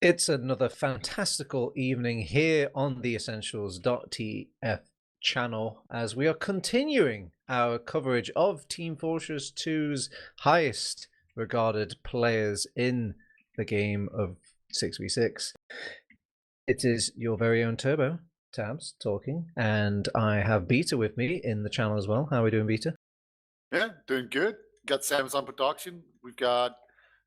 It's another fantastical evening here on the Essentials.tf channel as we are continuing our coverage of Team Fortress 2's highest regarded players in the game of 6v6. It is your very own Turbo, Tabs, talking, and I have Beta with me in the channel as well. How are we doing, Beta? Yeah, doing good. Got Sam's on production. We've got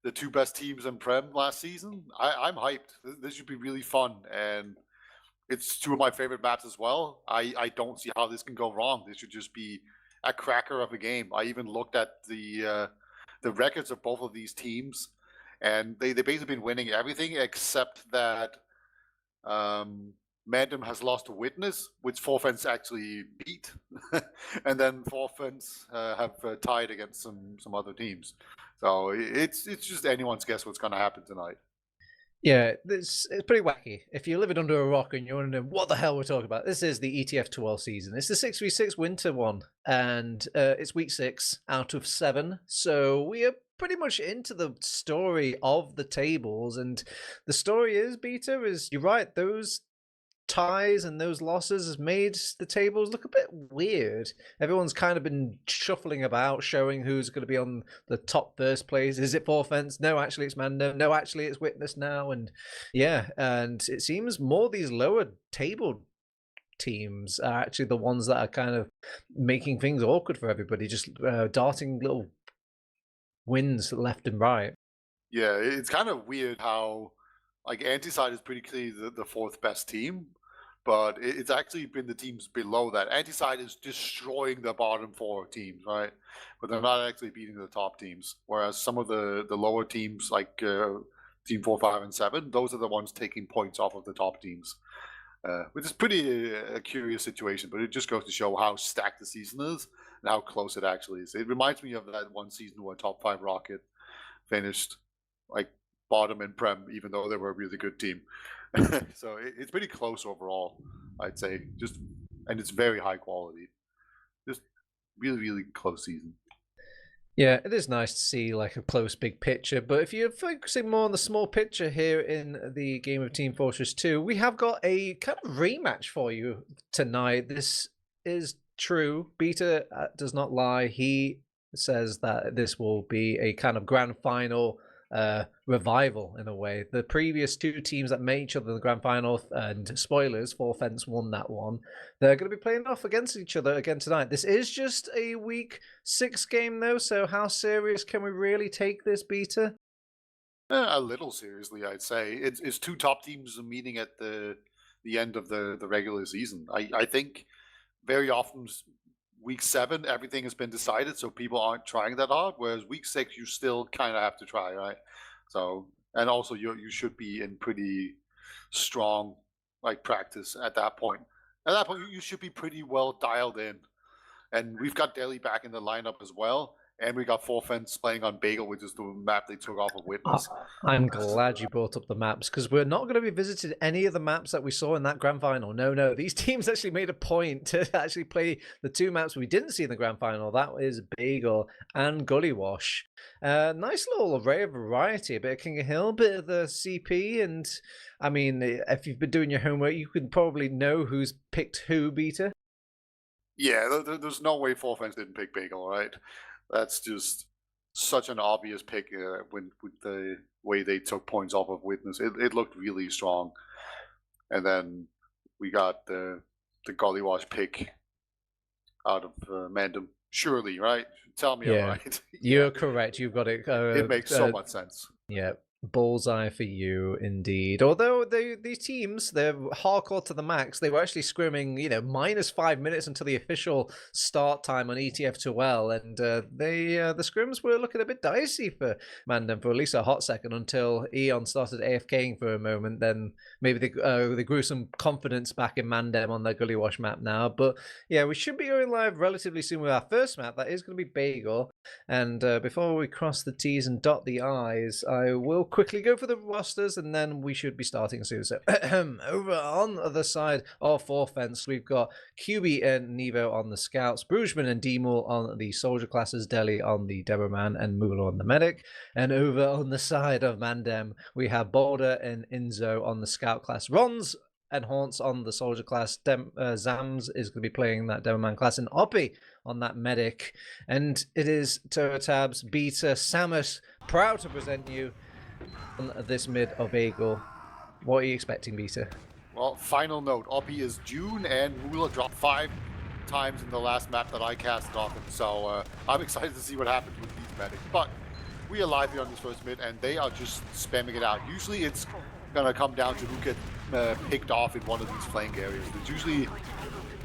the two best teams in Prem last season. I'm hyped. This should be really fun, and it's two of my favorite maps as well. I don't see how this can go wrong. This should just be a cracker of a game. I even looked at the records of both of these teams, and they basically been winning everything except that MANDEM has lost to Witness, which Forfence actually beat, and then Forfence have tied against some other teams. So it's just anyone's guess what's going to happen tonight. Yeah, it's pretty wacky. If you're living under a rock and you're wondering what the hell we're talking about, this is the ETF2L season. It's the 6v6 winter one, and it's week 6 out of 7. So we are pretty much into the story of the tables, and the story is, Beta, is you're right, those ties and those losses has made the tables look a bit weird. Everyone's kind of been shuffling about, showing who's going to be on the top first place. Is it Forfence? No, actually it's Mando. No, actually it's Witness now. And yeah, and it seems more these lower table teams are actually the ones that are kind of making things awkward for everybody, just darting little wins left and right. Yeah, it's kind of weird how like Antiside is pretty clearly the fourth best team, but it's actually been the teams below that. Antiside is destroying the bottom four teams, right? But they're not actually beating the top teams. Whereas some of the lower teams, like Team 4, 5, and 7, those are the ones taking points off of the top teams, which is pretty a curious situation. But it just goes to show how stacked the season is and how close it actually is. It reminds me of that one season where Top 5 Rocket finished like bottom in Prem, even though they were a really good team. So it's pretty close overall, I'd say. And it's very high quality. Just really close season. Yeah, it is nice to see like a close big picture, but if you're focusing more on the small picture here in the game of Team Fortress 2, we have got a kind of rematch for you tonight. This is true. Beta does not lie. He says that this will be a kind of grand final revival in a way. The previous two teams that met each other in the grand final, and spoilers, Forfence won that one. They're going to be playing off against each other again tonight. This is just a week 6 game though, so how serious can we really take this, Beta? A little seriously, I'd say. It's two top teams meeting at the end of the regular season. I think very often week 7 everything has been decided, so people aren't trying that hard. Whereas week 6 you still kind of have to try, right? So and also you should be in pretty strong like practice at that point. At that point, you should be pretty well dialed in. And we've got Delhi back in the lineup as well. And we got Forfence playing on Bagel, which is the map they took off of Witness. I'm glad you brought up the maps, because we're not going to be visiting any of the maps that we saw in that grand final. No, these teams actually made a point to actually play the two maps we didn't see in the grand final. That is Bagel and Gullywash. Nice little array of variety, a bit of King of Hill, a bit of the CP, and I mean, if you've been doing your homework, you can probably know who's picked who, Beta. Yeah, there's no way Forfence didn't pick Bagel, right? That's just such an obvious pick when with the way they took points off of Witness. It looked really strong. And then we got the Gullywash pick out of Mandem. Surely, right? Tell me I'm Yeah, right. you're correct. You've got it. It makes so much sense. Yeah, bullseye for you indeed. Although these teams, they're hardcore to the max. They were actually scrimming, minus 5 minutes until the official start time on ETF2L, and the scrims were looking a bit dicey for Mandem for at least a hot second until Eon started AFKing for a moment. Then maybe they grew some confidence back in Mandem on their Gullywash map now. But yeah, we should be going live relatively soon with our first map. That is going to be Bagel. And before we cross the T's and dot the I's, I will quickly go for the rosters, and then we should be starting soon. So over on the other side of 4th fence, we've got QB and Nevo on the scouts, Brugman and Demul on the soldier classes, Deli on the Deberman, and Mula on the medic. And over on the side of Mandem, we have Boulder and Inzo on the scout class, Rons and Haunts on the soldier class, Zams is going to be playing that Demoman class, and Oppie on that medic. And it is Turretabs, Beta, Samus, proud to present you on this mid of Bagel. What are you expecting, Beta? Well, final note, Oppie is June, and Mula dropped 5 times in the last map that I casted off him, so I'm excited to see what happens with these medics. But we are live here on this first mid, and they are just spamming it out. Usually it's going to come down to who gets picked off in one of these flank areas. It's usually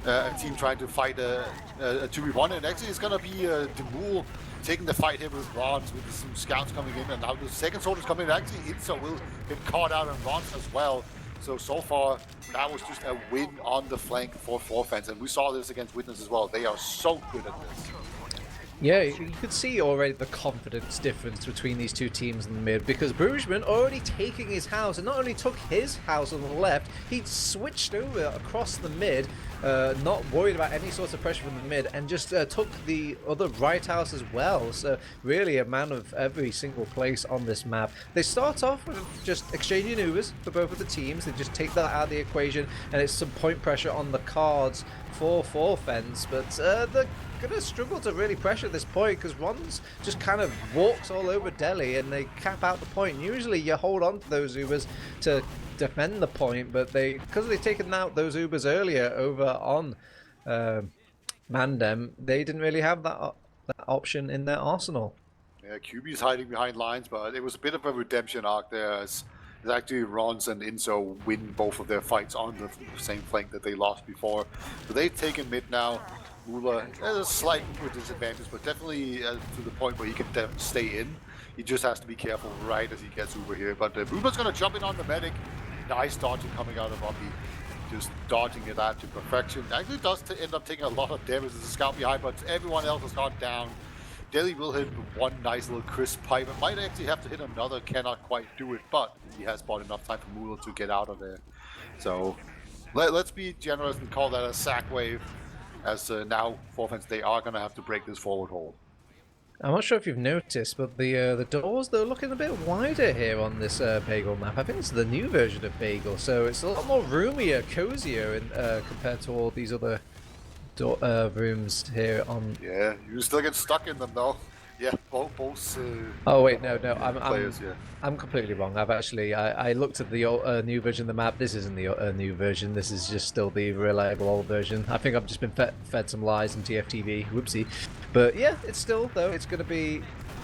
a team trying to fight a 2v1, and actually it's going to be Demul taking the fight here with Rons, with some scouts coming in, and now the second soldiers coming in. Actually, Inso will get caught out on Rons as well. So far, that was just a win on the flank for 4th fence, and we saw this against Witness as well. They are so good at this. Yeah, you could see already the confidence difference between these two teams in the mid, because Brugman already taking his house, and not only took his house on the left, he switched over across the mid, not worried about any sort of pressure from the mid, and just took the other right house as well. So really a man of every single place on this map. They start off with just exchanging Ubers for both of the teams. They just take that out of the equation, and it's some point pressure on the cards for 4th fence, but they're going to struggle to really pressure this point, because Rons just kind of walks all over Delhi and they cap out the point. Usually you hold on to those Ubers to defend the point, but because they've taken out those Ubers earlier over on Mandem, they didn't really have that option in their arsenal. Yeah, QB's hiding behind lines, but it was a bit of a redemption arc there, as actually Rons and Inso win both of their fights on the same flank that they lost before. So they've taken mid now. Mula has a slight disadvantage, but definitely to the point where he can stay in. He just has to be careful right as he gets over here. But Ruba's going to jump in on the medic. Nice dodging coming out of Oppie. Just dodging it out to perfection. Actually does end up taking a lot of damage as a scout behind, but everyone else has gone down. Delhi will hit one nice little crisp pipe. It might actually have to hit another, cannot quite do it, but he has bought enough time for Mula to get out of there. So let's be generous and call that a sack wave. As now, 4th fence, they are going to have to break this forward hold. I'm not sure if you've noticed, but the doors, they're looking a bit wider here on this Bagel map. I think it's the new version of Bagel, so it's a lot more roomier, cozier compared to all these other rooms here on... Yeah, you still get stuck in them though. Yeah, both oh wait, no, players, yeah. I'm completely wrong. I looked at the new version of the map. This isn't the new version. This is just still the reliable old version. I think I've just been fed some lies on TFTV. Whoopsie. But yeah, it's still, though, it's going to be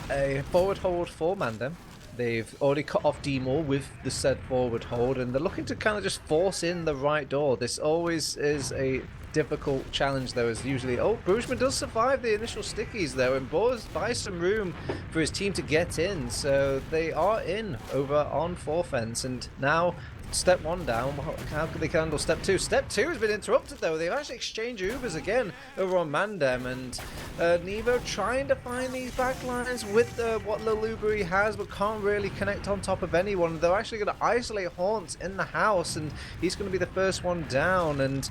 a forward hold for Mandem. They've already cut off Demol with the said forward hold, and they're looking to kind of just force in the right door. This always is a difficult challenge, though, as usually... Oh, Brugman does survive the initial stickies, though, and buys some room for his team to get in. So they are in over on 4th fence, and now step 1 down. How can they handle step 2? Step 2 has been interrupted, though. They've actually exchanged Ubers again over on Mandem, and Nevo trying to find these backlines with what little Uber he has, but can't really connect on top of anyone. They're actually going to isolate Haunts in the house, and he's going to be the first one down. And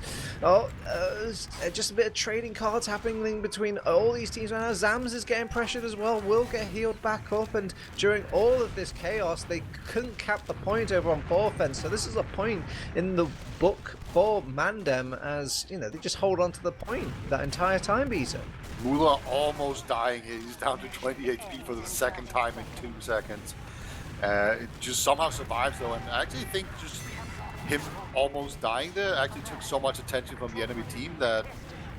just a bit of trading cards happening between all these teams right now. Zams is getting pressured as well, will get healed back up, and during all of this chaos, they couldn't cap the point over on 4th fence. So this is a point in the book for Mandem, as you know, they just hold on to the point that entire time, Beta. Mula almost dying here. He's down to 20 HP for the second time in 2 seconds. It just somehow survives though, and I actually think just him almost dying there actually took so much attention from the enemy team that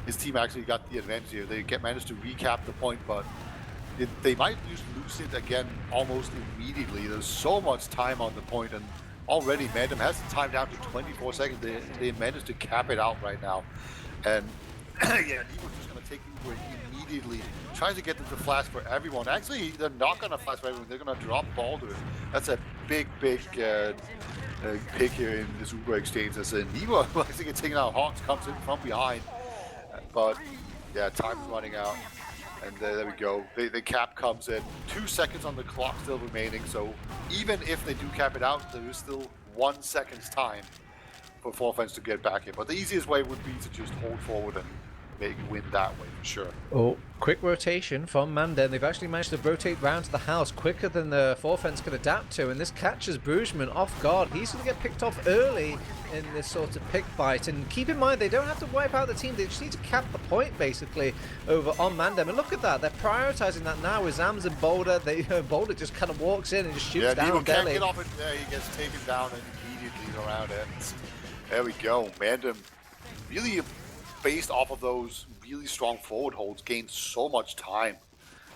his team actually got the advantage here. They managed to recap the point, but they might just lose it again almost immediately. There's so much time on the point, and already Mandem has the time down to 24 seconds. They managed to cap it out right now. And yeah, Nevo's just going to take Uber immediately. Tries to get them to flash for everyone. Actually, they're not going to flash for everyone. They're going to drop Baldur. That's a big pick here in this Uber exchange. As Nevo actually gets taken out. Hawks comes in from behind. But yeah, time's running out. And there we go. The cap comes in. 2 seconds on the clock still remaining. So even if they do cap it out, there is still 1 second's time for Forfans to get back in. But the easiest way would be to just hold forward and maybe win that way for sure. Oh, quick rotation from MANDEM. They've actually managed to rotate round to the house quicker than the Forfans could adapt to, and this catches Brugman off guard. He's going to get picked off early in this sort of pick fight, and keep in mind they don't have to wipe out the team, they just need to cap the point basically over on MANDEM. And look at that, they're prioritizing that now with Zams and Boulder. Boulder just kind of walks in and just shoots down Nevo Deli. Can't get off it there, he gets taken down and immediately around ends. There we go. MANDEM really, based off of those really strong forward holds, gained so much time.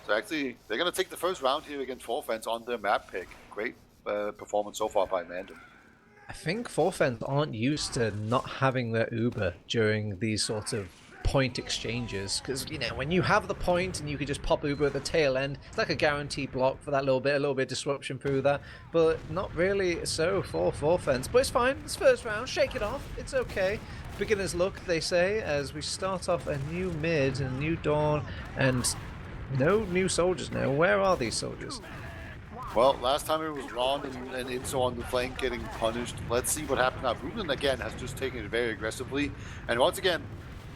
So actually, they're going to take the first round here against Forfans on their map pick. Great performance so far by MANDEM. I think Forfans aren't used to not having their Uber during these sort of point exchanges, because you know when you have the point and you can just pop Uber at the tail end, it's like a guaranteed block for that little bit of disruption through that, but not really so for Forfans. But it's fine, it's first round, shake it off, it's okay. Beginner's luck, they say, as we start off a new mid, a new dawn, and no new soldiers now. Where are these soldiers? Well, last time it was Ron and Inso on the flank getting punished. Let's see what happens now. Brugman again has just taken it very aggressively, and once again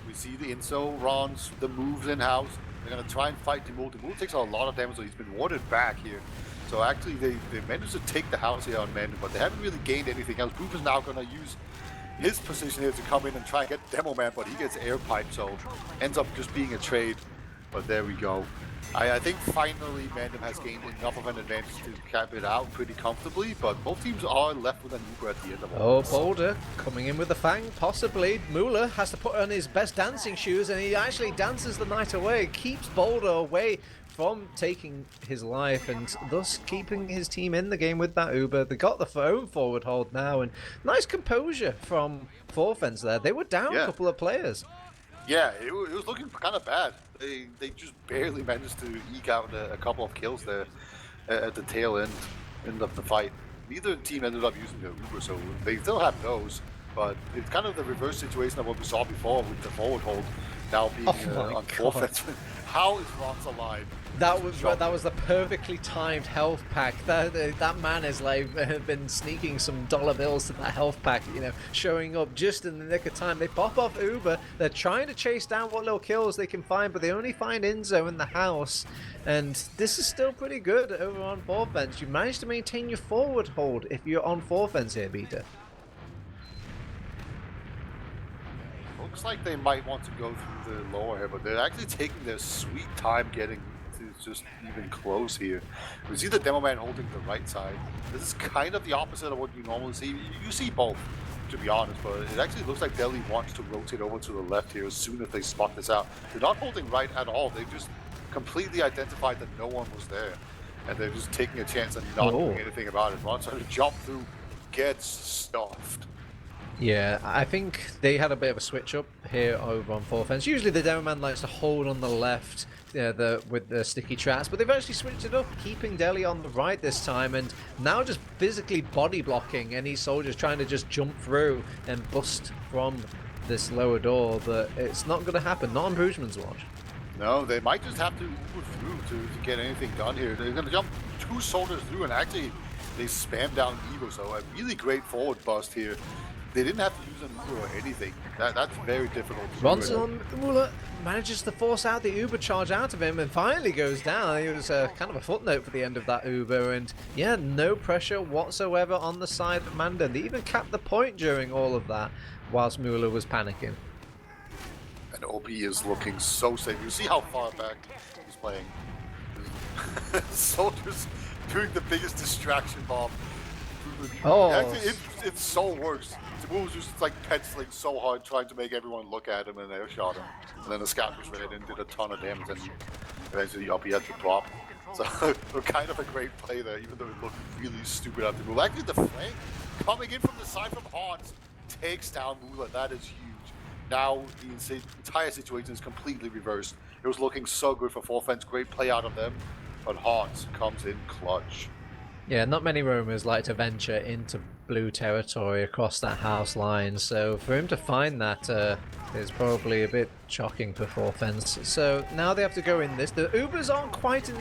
we see the Inso, Ron's, the moves in-house. They're going to try and fight Demul. Demul takes a lot of damage, so he's been warded back here. So actually they managed to take the house here on MANDEM, but they haven't really gained anything else. Brugman's now going to use his position here to come in and try and get Demo Man, but he gets air piped, so ends up just being a trade. But there we go. I think finally MANDEM has gained enough of an advantage to cap it out pretty comfortably, but both teams are left with an Uber at the end of all. Oh, Boulder coming in with the Fang, possibly. Muller has to put on his best dancing shoes, and he actually dances the night away, keeps Boulder away from taking his life, and thus keeping his team in the game with that Uber. They got the own forward hold now, and nice composure from Forfans there. They were down a couple of players. Yeah, it was looking kind of bad. They just barely managed to eke out a couple of kills there at the tail end of the fight. Neither team ended up using their Uber, so they still have those. But it's kind of the reverse situation of what we saw before with the forward hold now being on Forfans. How is Ron's alive? That was the perfectly timed health pack. That man has like been sneaking some dollar bills to that health pack, you know, showing up just in the nick of time. They pop off Uber. They're trying to chase down what little kills they can find, but they only find Inzo in the house. And this is still pretty good over on Forfans. You managed to maintain your forward hold if you're on Forfans here, Peter. Looks like they might want to go through the lower here, but they're actually taking their sweet time getting to just even close here. We see the Demo Man holding the right side. This is kind of the opposite of what you normally see. You see both, to be honest, but it actually looks like Deli wants to rotate over to the left here as soon as they spot this out. They're not holding right at all. They just completely identified that no one was there, and they're just taking a chance and not doing anything about it. Ron's trying to jump through, gets stuffed. Yeah, I think they had a bit of a switch up here over on Forfans. Usually the Demo Man likes to hold on the left with the sticky traps, but they've actually switched it up, keeping Deli on the right this time, and now just physically body blocking any soldiers trying to just jump through and bust from this lower door, but it's not going to happen, not on Brugman's watch. No, they might just have to Uber through to get anything done here. They're going to jump 2 soldiers through, and actually they spam down Nevo, so a really great forward bust here. They didn't have to use an Uber or anything. That's very difficult. Ronson Muller manages to force out the Uber charge out of him and finally goes down. It was kind of a footnote for the end of that Uber, and yeah, no pressure whatsoever on the side of MANDEM. They even capped the point during all of that whilst Muller was panicking. And OP is looking so safe. You see how far back he's playing. Soldiers doing the biggest distraction bomb. Oh, actually, it so works. Demul was just like penciling so hard, trying to make everyone look at him, and they shot him. And then the scout was ready and did a ton of damage, and eventually OP had to drop. So kind of a great play there, even though it looked really stupid at Demul. Actually, the flank coming in from the side from Hans takes down Mula. That is huge. Now the entire situation is completely reversed. It was looking so good for Forfans, great play out of them, but Hans comes in clutch. Yeah, not many roamers like to venture into blue territory across that house line. So for him to find that is probably a bit shocking for Forfence. So now they have to go in this. The Ubers aren't quite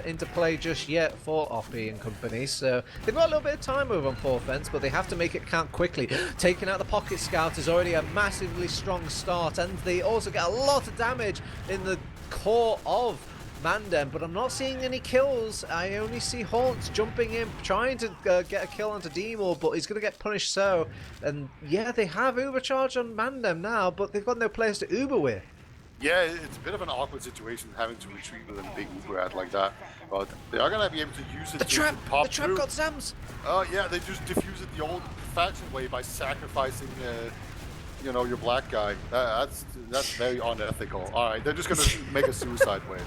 into play just yet for Oppie and company. So they've got a little bit of time over on Forfence, but they have to make it count quickly. Taking out the Pocket Scout is already a massively strong start, and they also get a lot of damage in the core of MANDEM, but I'm not seeing any kills. I only see Haunts jumping in, trying to get a kill onto Demo, but he's going to get punished so. And yeah, they have Ubercharge on MANDEM now, but they've got no players to Uber with. Yeah, it's a bit of an awkward situation having to retreat with a big Uber ad like that, but they are going to be able to use it The to trap pop through. got Zams! Oh yeah, they just diffuse it the old faction way by sacrificing you know, your black guy. That's very unethical. Alright, they're just going to make a suicide wave.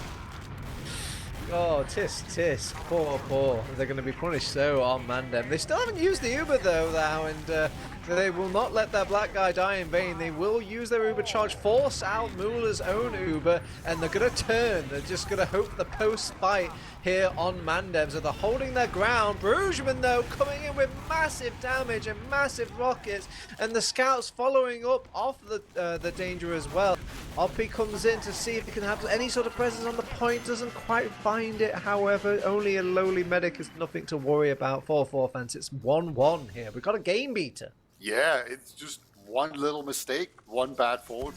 Oh, tisk. Poor. They're going to be punished so on MANDEM. They still haven't used the Uber though now, and they will not let their black guy die in vain. They will use their Uber charge, force out Mueller's own Uber, and they're going to turn. They're just going to hope for the post-fight here on MANDEM. So they're holding their ground. Brugeman, though, coming in with massive damage and massive rockets, and the scouts following up off the danger as well. Oppie comes in to see if he can have any sort of presence on the point. Doesn't quite find it, however. Only a lowly medic is nothing to worry about for Forfence. It's 1-1 here. We've got a game beater. Yeah, it's just one little mistake, one bad forward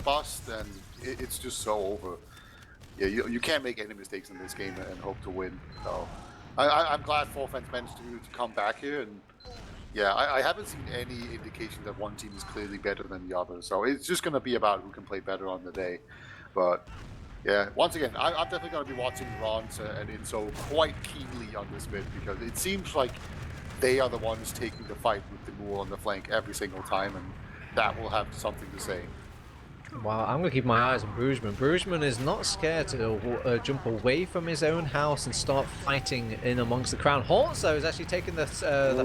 bust, and it's just so over. Yeah, you can't make any mistakes in this game and hope to win. So I'm glad Forfence managed to come back here, and yeah, I haven't seen any indication that one team is clearly better than the other. So it's just going to be about who can play better on the day. But yeah, once again, I'm definitely going to be watching Rons and Inso quite keenly on this bit, because it seems like they are the ones taking the fight with the Mool on the flank every single time, and that will have something to say. Wow, I'm going to keep my eyes on Brugeman. Brugeman is not scared to jump away from his own house and start fighting in amongst the crowd. Haunts, though, is actually taking the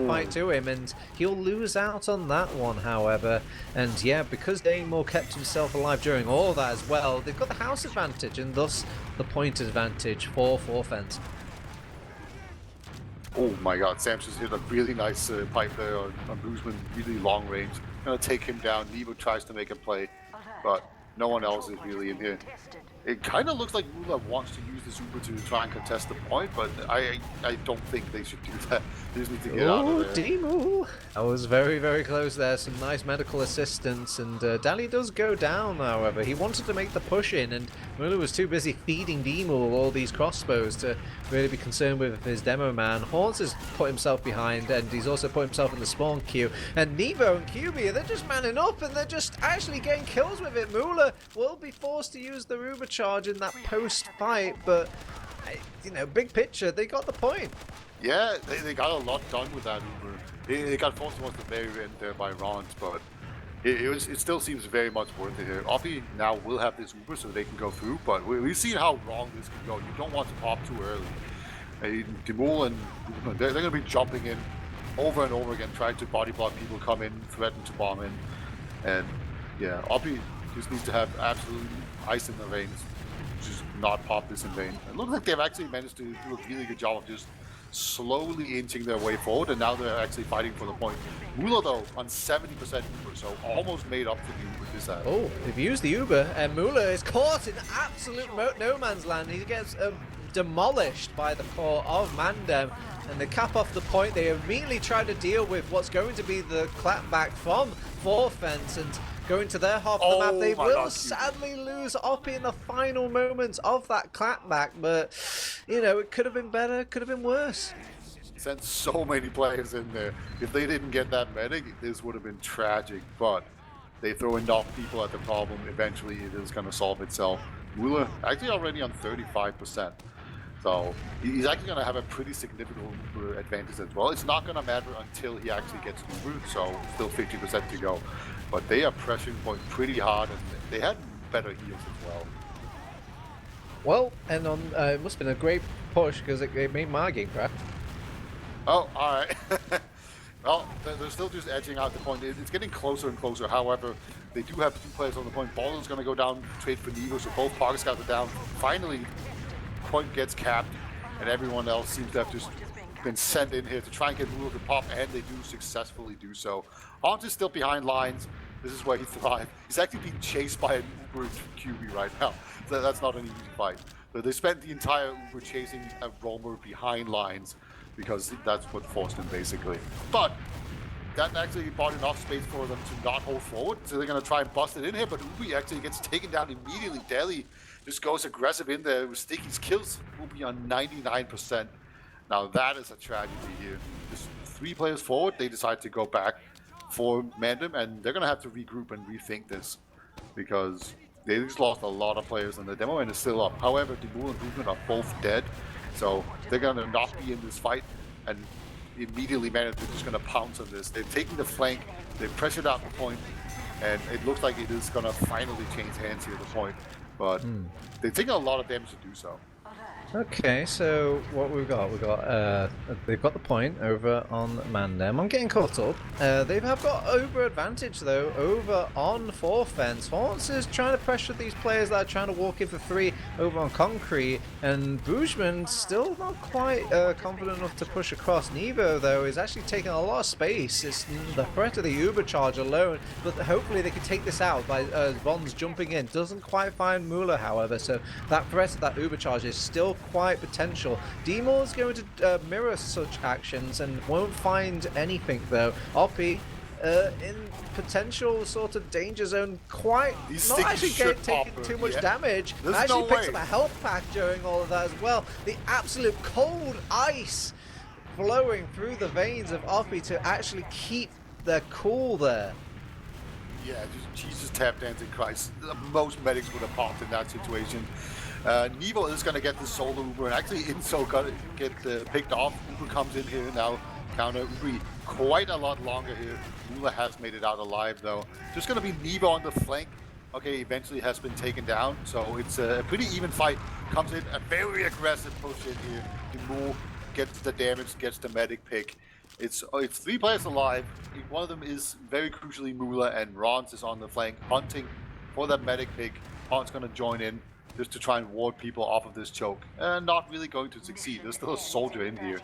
fight to him, and he'll lose out on that one, however. And yeah, because Damo kept himself alive during all that as well, they've got the house advantage, and thus the point advantage for Forfence. Oh my god, Sam's just hit a really nice pipe there on Brugeman, really long range. Gonna take him down. Nevo tries to make a play, but no one else is really in here. It kind of looks like Mula wants to use the super to try and contest the point, but I don't think they should do that. They just need to get out of there. Demo! That was very, very close there. Some nice medical assistance, and Dali does go down, however. He wanted to make the push in, and Mula was too busy feeding Demo all these crossbows to really be concerned with his demo man. Haunts has put himself behind, and he's also put himself in the spawn queue. And Nevo and QB, they're just manning up, and they're just actually getting kills with it. Mula will be forced to use the Uber charge in that post-fight, but, you know, big picture, they got the point. Yeah, they got a lot done with that Uber. They got forced towards the very end there by Rons, but it still seems very much worth it here. Oppie now will have this Uber so they can go through, but we've seen how wrong this can go. You don't want to pop too early. Demul and they're going to be jumping in over and over again, trying to body block people come in, threaten to bomb in, and yeah, Oppie just needs to have absolute ice in the veins, just not pop this in vain. It looks like they've actually managed to do a really good job of just slowly inching their way forward, and now they're actually fighting for the point. Mula, though, on 70% Uber, so almost made up for the Uber this ad. Oh, they've used the Uber, and Mula is caught in absolute no man's land. He gets demolished by the core of MANDEM, and they cap off the point. They immediately try to deal with what's going to be the clapback from Forfence, and going to their half of the map. They will sadly lose Oppie in the final moments of that clapback, but, you know, it could have been better, could have been worse. Sent so many players in there. If they didn't get that medic, this would have been tragic, but they throw enough people at the problem, eventually it is going to solve itself. Mula actually already on 35%. So he's actually going to have a pretty significant advantage as well. It's not going to matter until he actually gets Uber, so still 50% to go. But they are pressuring point pretty hard, and they had better heals as well. Well, and on it must have been a great push, because it made my game crash. Oh, alright. Well, they're still just edging out the point. It's getting closer and closer. However, they do have two players on the point. Baller's going to go down, trade for Nevo, so both Pocket Scouts are down. Finally, point gets capped, and everyone else seems to have just been sent in here to try and get Mula to pop, and they do successfully do so. Hans is still behind lines. This is where he thrived. He's actually being chased by an Uber QB right now. So that's not an easy fight. So they spent the entire Uber chasing a roamer behind lines because that's what forced him basically. But that actually bought enough space for them to not hold forward. So they're going to try and bust it in here, but Ubi actually gets taken down immediately. Deli just goes aggressive in there with Sticky's kills. Ubi on 99%. Now that is a tragedy here. Just 3 players forward, they decide to go back for MANDEM, and they're going to have to regroup and rethink this because they just lost a lot of players, and the demo end is still up. However, Demul and Movement are both dead, so they're going to not be in this fight, and immediately MANDEM is just going to pounce on this. They're taking the flank, they've pressured out the point, and it looks like it is going to finally change hands here at the point, but they're taking a lot of damage to do so. Okay, so what we've got they've got the point over on MANDEM. I'm getting caught up. They have got over advantage though over on 4th fence. Haunts is trying to pressure these players that are trying to walk in for 3 over on concrete, and Boujman still not quite confident enough to push across. Nevo though is actually taking a lot of space. It's the threat of the Uber charge alone, but hopefully they can take this out by Bond's jumping in. Doesn't quite find Mula, however, so that threat of that Uber charge is still quite potential. D-Maul is going to mirror such actions and won't find anything though. Oppie in potential sort of danger zone, quite not actually taking too much damage. Actually picks up a health pack during all of that as well. The absolute cold ice flowing through the veins of Oppie to actually keep their cool there. Yeah, just Jesus tap dancing Christ. Most medics would have popped in that situation. Nevo is going to get the solo Uber, and actually Inso got to get picked off. Uber comes in here now, counter Uber quite a lot longer here. Mula has made it out alive though. Just going to be Nevo on the flank. Okay, eventually has been taken down, so it's a pretty even fight. Comes in a very aggressive push in here. Demul gets the damage, gets the medic pick. It's 3 players alive. One of them is very crucially Mula, and Rons is on the flank hunting for that medic pick. Rons going to join in just to try and ward people off of this choke, and not really going to succeed. There's still a soldier in here,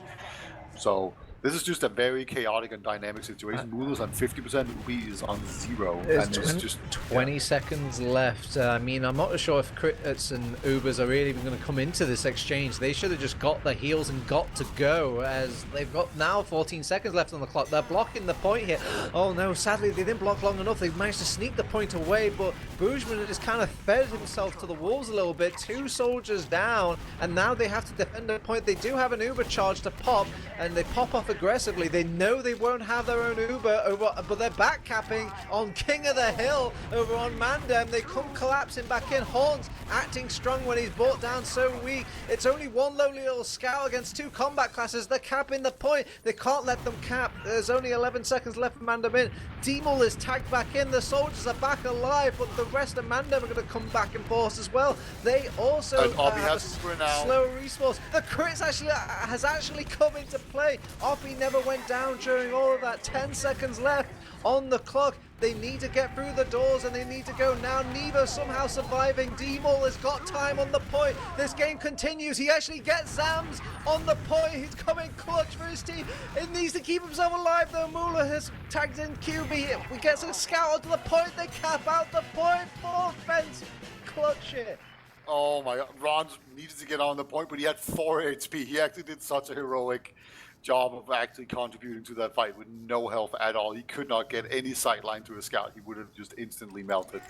so this is just a very chaotic and dynamic situation. Mula's on 50%, Ubi is on 0, and it's just 20 seconds left. I mean, I'm not sure if crits and Ubers are really even going to come into this exchange. They should have just got their heals and got to go, as they've got now 14 seconds left on the clock. They're blocking the point here. Oh no, sadly they didn't block long enough. They managed to sneak the point away, but Boujman has kind of fed himself to the wolves a little bit. 2 soldiers down, and now they have to defend the point. They do have an Uber charge to pop, and they pop off aggressively. They know they won't have their own Uber over, but they're back capping on King of the Hill over on MANDEM. They come collapsing back in. Horns acting strong when he's brought down so weak. It's only one lonely little scout against 2 combat classes. They're capping the point. They can't let them cap. There's only 11 seconds left for MANDEM in. Demul is tagged back in. The soldiers are back alive, but the rest of MANDEM are going to come back in force as well. They also have a slow response. The crits has actually come into play. Oppie never went down during all of that. 10 seconds left on the clock. They need to get through the doors, and they need to go now. Nevo somehow surviving. D-Maul has got time on the point. This game continues. He actually gets Zams on the point. He's coming clutch for his team. It needs to keep himself alive though. Mula has tagged in QB. He gets a scout onto the point. They cap out the point. 4th fence. Clutch it. Oh my god, Ron needed to get on the point, but he had 4 HP. He actually did such a heroic job of actually contributing to that fight with no health at all. He could not get any sightline to a scout. He would have just instantly melted.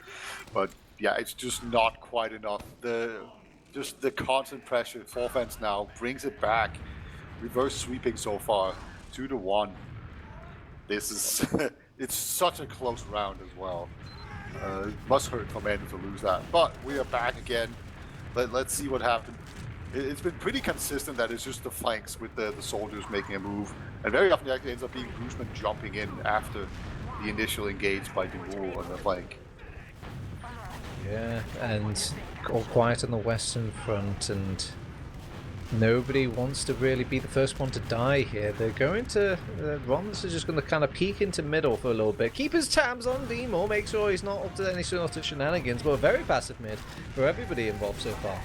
But yeah, it's just not quite enough. Just the constant pressure. 4th fence now brings it back. Reverse sweeping so far, 2-1. This is it's such a close round as well. It must hurt for MANDEM to lose that. But we are back again. Let's see what happened. It's been pretty consistent that it's just the flanks with the soldiers making a move. And very often it actually ends up being Boujman jumping in after the initial engage by Demul on the flank. Yeah, and all quiet on the western front, and nobody wants to really be the first one to die here. They're going to... Rons is just going to kind of peek into middle for a little bit. Keep his tabs on Demul, make sure he's not up to any sort of shenanigans, but a very passive mid for everybody involved so far.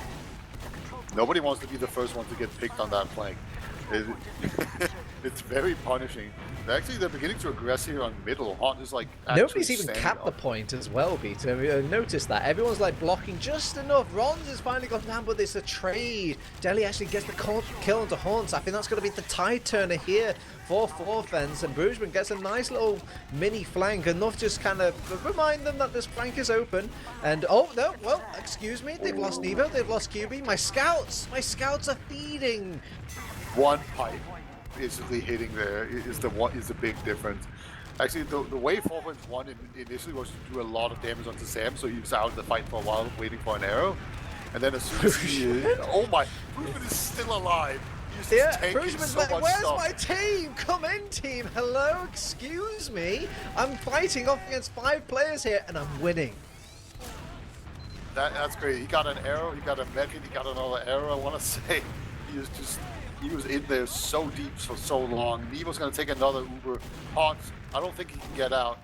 Nobody wants to be the first one to get picked on that flank. It, it's very punishing. Actually, they're beginning to aggress here on middle. Haunt is like Nobody's even standing capped the point as well, Peter. Notice that. Everyone's like blocking just enough. Rons has finally gone down, but it's a trade. Deli actually gets the kill onto Haunts. I think that's going to be the tide turner here for Forfence. And Brugeman gets a nice little mini flank. Enough just kind of remind them that this flank is open. And oh, no, well, excuse me. They've lost Nevo. They've lost QB. My scouts are feeding. One pipe basically hitting there is the big difference. Actually, the way Forfence won initially was to do a lot of damage onto Sam, so he was out of the fight for a while waiting for an arrow. And then as soon as he... oh my... Brugeman is still alive. Yeah, Brugeman's like, where's my team? Come in, team. Hello, excuse me. I'm fighting off against 5 players here, and I'm winning. That's great. He got an arrow, he got a medkit, he got another arrow. I want to say he was in there so deep for so long. Nevo's going to take another Uber. Haunts, I don't think he can get out.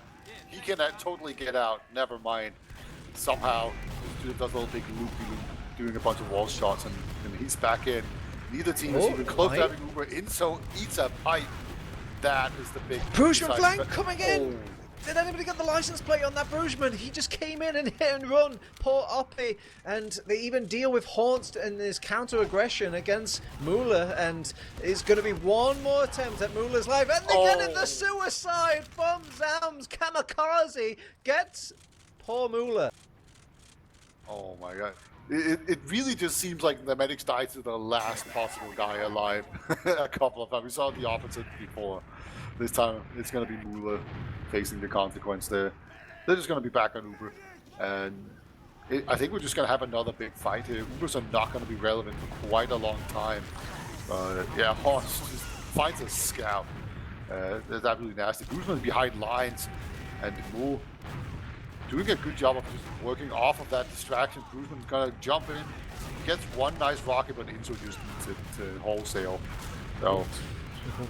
He can totally get out. Never mind. Somehow, he does a little big loopy-loop, doing a bunch of wall shots, and he's back in. Neither team is even close to having Uber. Inso eats a pipe. That is the big... Brugeman flank coming in! Oh. Did anybody get the license plate on that Brugeman? He just came in and hit and run. Poor Oppie. And they even deal with Haunts and his counter-aggression against Moolah. And it's going to be one more attempt at Moolah's life. And they get it, the suicide from Zams. Kamikaze gets poor Moolah. Oh my god. It really just seems like the medics died to the last possible guy alive a couple of times. We saw the opposite before. This time it's going to be Moolah facing the consequence there. They're just going to be back on Uber. And I think we're just going to have another big fight here. Ubers are not going to be relevant for quite a long time. Yeah, Haunts just finds a scout. That's absolutely nasty. Brugeman's behind lines. And Moore doing a good job of just working off of that distraction. Brugeman's going to jump in. Gets one nice rocket, but Inso just needs it to wholesale. So...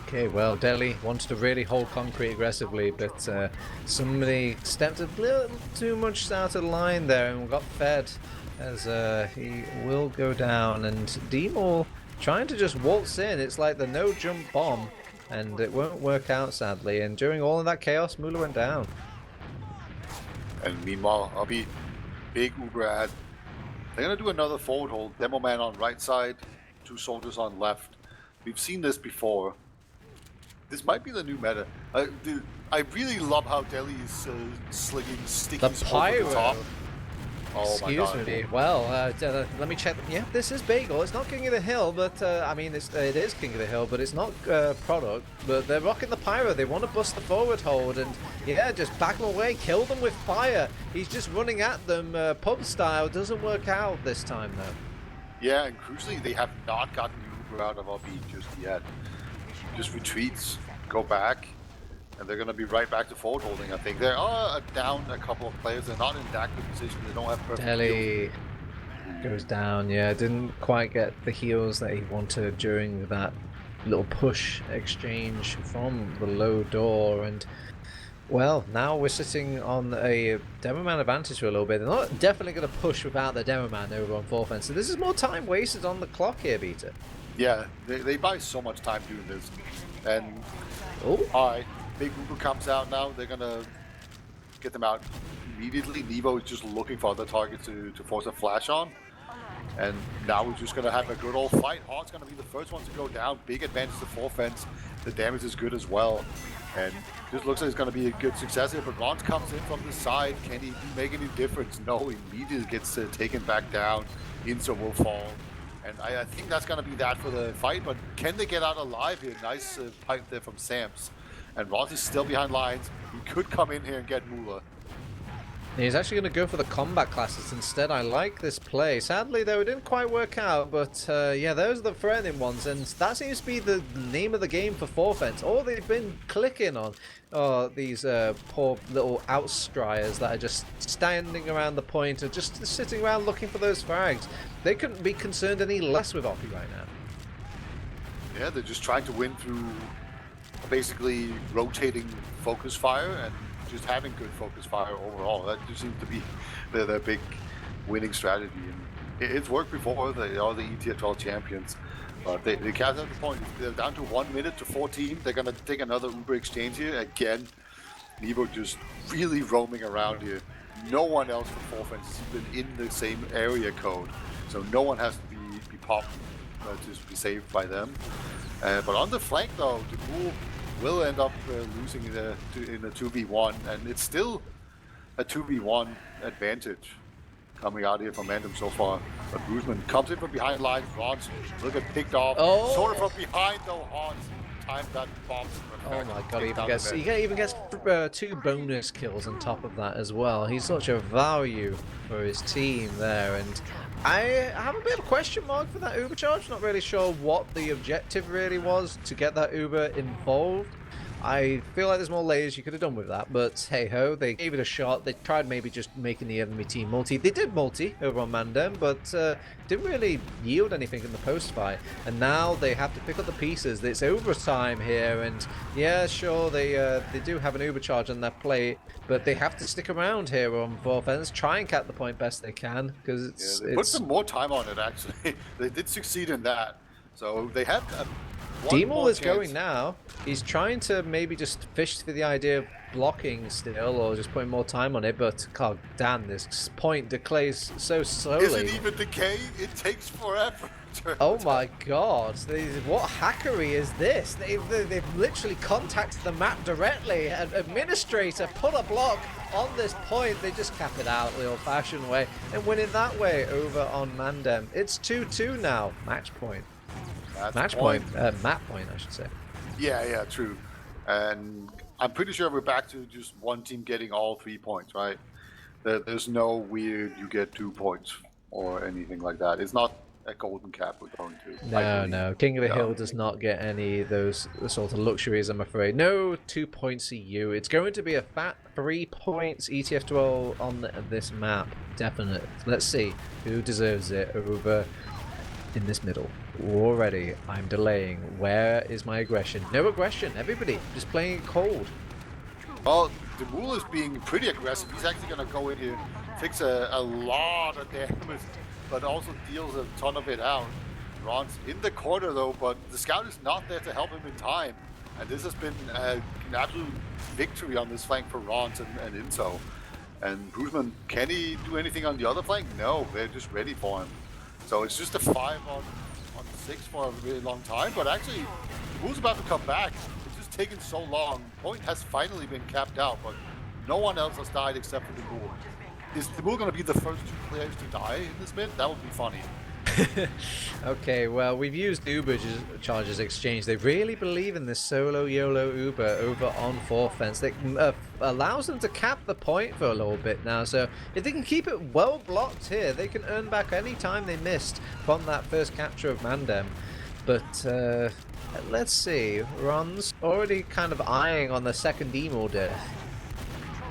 okay, well, Deli wants to really hold concrete aggressively, but somebody stepped a little too much out of line there and got fed as he will go down. And Demo trying to just waltz in. It's like the no-jump bomb, and it won't work out, sadly. And during all of that chaos, Moolah went down. And meanwhile, I'll be big Uber ad. They're going to do another forward hold. Demo man on right side, 2 soldiers on left. We've seen this before. This might be the new meta. I really love how Deli is slinging sticky smoke at the top. Oh my god. Excuse me. Well, let me check. Yeah, this is Bagel. It's not King of the Hill, but I mean, it is King of the Hill, but it's not product. But they're rocking the pyro. They want to bust the forward hold, and yeah, just back them away, kill them with fire. He's just running at them, pub style. Doesn't work out this time though. Yeah, and crucially, they have not gotten Uber out of RB just yet. Just retreats, go back, and they're going to be right back to forward holding, I think. They're down a couple of players. They're not in that good position. They don't have perfect Deli goes down. Yeah, didn't quite get the heals that he wanted during that little push exchange from the low door. And well, now we're sitting on a demo man advantage for a little bit. They're not definitely going to push without the demo man over on Forfence. So this is more time wasted on the clock here, Peter. Yeah, they buy so much time doing this. And alright, big Uber comes out now. They're gonna get them out immediately. Nevo is just looking for other targets to force a flash on. And now we're just gonna have a good old fight. Haunt's gonna be the first one to go down. Big advantage to Forfence. The damage is good as well. And just looks like it's gonna be a good success here. But Rons comes in from the side. Can he make any difference? No, he immediately gets taken back down. Inso will fall. And I think that's going to be that for the fight, but can they get out alive here? Nice pipe there from Sams. And Rons is still behind lines. He could come in here and get Moolah. He's actually going to go for the combat classes instead. I like this play. Sadly, though, it didn't quite work out, but yeah, those are the threatening ones, and that seems to be the name of the game for Forfence. All they've been clicking on are these poor little outstriers that are just standing around the point and just sitting around looking for those frags. They couldn't be concerned any less with Oppie right now. Yeah, they're just trying to win through basically rotating focus fire and just having good focus fire overall. That just seems to be their big winning strategy. And it's worked before. They are the ETF2L champions. But they can't have the point. They're down to 1 minute to 14. They're going to take another Uber exchange here. Again, Nevo just really roaming around here. No one else for Forfence is even in the same area code. So no one has to be popped to be saved by them. But on the flank though, the Ghoul will end up losing in a 2v1. And it's still a 2v1 advantage coming out here from MANDEM so far. But Guzman comes in from behind lines, Rons, look at picked off, sort of from behind though, Hans timed that bomb. Oh my god, he even gets 2 bonus kills on top of that as well. He's such a value for his team there, and I have a bit of a question mark for that Uber charge. Not really sure what the objective really was to get that Uber involved. I feel like there's more layers you could have done with that, but hey ho, they gave it a shot. They tried maybe just making the enemy team multi. They did multi over on MANDEM, but didn't really yield anything in the post fight. And now they have to pick up the pieces. It's overtime here, and yeah, sure, they do have an Uber charge on their plate, but they have to stick around here on Forfence, try and cap the point best they can, because they put some more time on it actually. They did succeed in that, so they had. Demol is going now. He's trying to maybe just fish for the idea of blocking still, or just putting more time on it, but god damn, this point decays so slowly. Isn't even decay? It takes forever. Oh my god, what hackery is this? They've literally contacted the map directly, and Administrator put a block on this point. They just cap it out the old-fashioned way and win it that way over on MANDEM. It's 2-2 now, match point. Map point, I should say. Yeah, true. And I'm pretty sure we're back to just one team getting all 3 points, right? There's no weird you get 2 points or anything like that. It's not a golden cap we're going to. No. King of the Hill does not get any of those sort of luxuries, I'm afraid. No 2 points EU. It's going to be a fat 3 points ETF2L on this map. Definite. Let's see who deserves it over in this middle. Already, I'm delaying. Where is my aggression? No aggression. Everybody just playing it cold. Well, the Mool is being pretty aggressive. He's actually going to go in here, fix a lot of damage, but also deals a ton of it out. Ron's in the corner though, but the scout is not there to help him in time. And this has been an absolute victory on this flank for Rons and Inso. And Guzman, can he do anything on the other flank? No, they're just ready for him. So it's just a 5 on 6 for a really long time, but actually, who's about to come back? It's just taken so long. Point has finally been capped out, but no one else has died except for the Mool. Is the Mool going to be the first 2 players to die in this mid? That would be funny. Okay, well, we've used Uber charges exchange. They really believe in this solo YOLO Uber over on Forfence. That allows them to cap the point for a little bit now. So if they can keep it well blocked here, they can earn back any time they missed from that first capture of MANDEM. But let's see. Ron's already kind of eyeing on the second Demol death.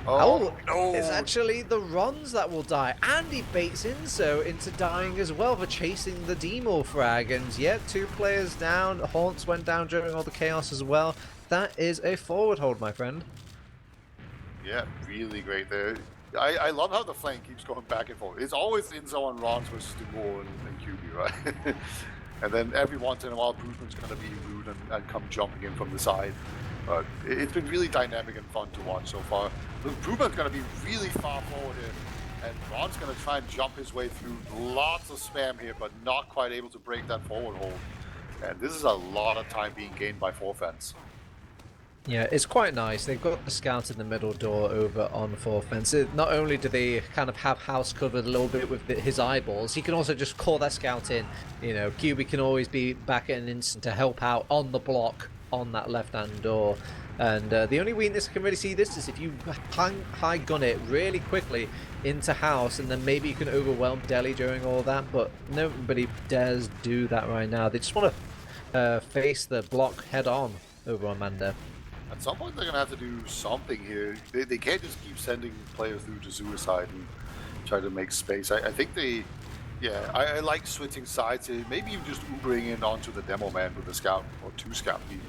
Oh, no. It's actually the Rons that will die. And he baits Inso into dying as well for chasing the Demol frag. And yet, 2 players down. Haunts went down during all the chaos as well. That is a forward hold, my friend. Yeah, really great there. I love how the flank keeps going back and forth. It's always Inso and Rons versus Demol and QB, right? And then every once in a while, Bruceman's going to be rude and come jumping in from the side. But it's been really dynamic and fun to watch so far. Bruceman's going to be really far forward here, and Ron's going to try and jump his way through. Lots of spam here, but not quite able to break that forward hold. And this is a lot of time being gained by Forfence. Yeah, it's quite nice. They've got the scout in the middle door over on Forfence. Not only do they kind of have house covered a little bit with his eyeballs, he can also just call that scout in. You know, QB can always be back at an instant to help out on the block on that left-hand door. And the only weakness I can really see this is if you high gun it really quickly into house, and then maybe you can overwhelm Delhi during all that, but nobody dares do that right now. They just want to face the block head on over on MANDEM. At some point they're going to have to do something here. They can't just keep sending players through to suicide and try to make space. I think they... Yeah, I like switching sides here. Maybe you just Ubering in onto the demo man with a scout, or 2 scout even.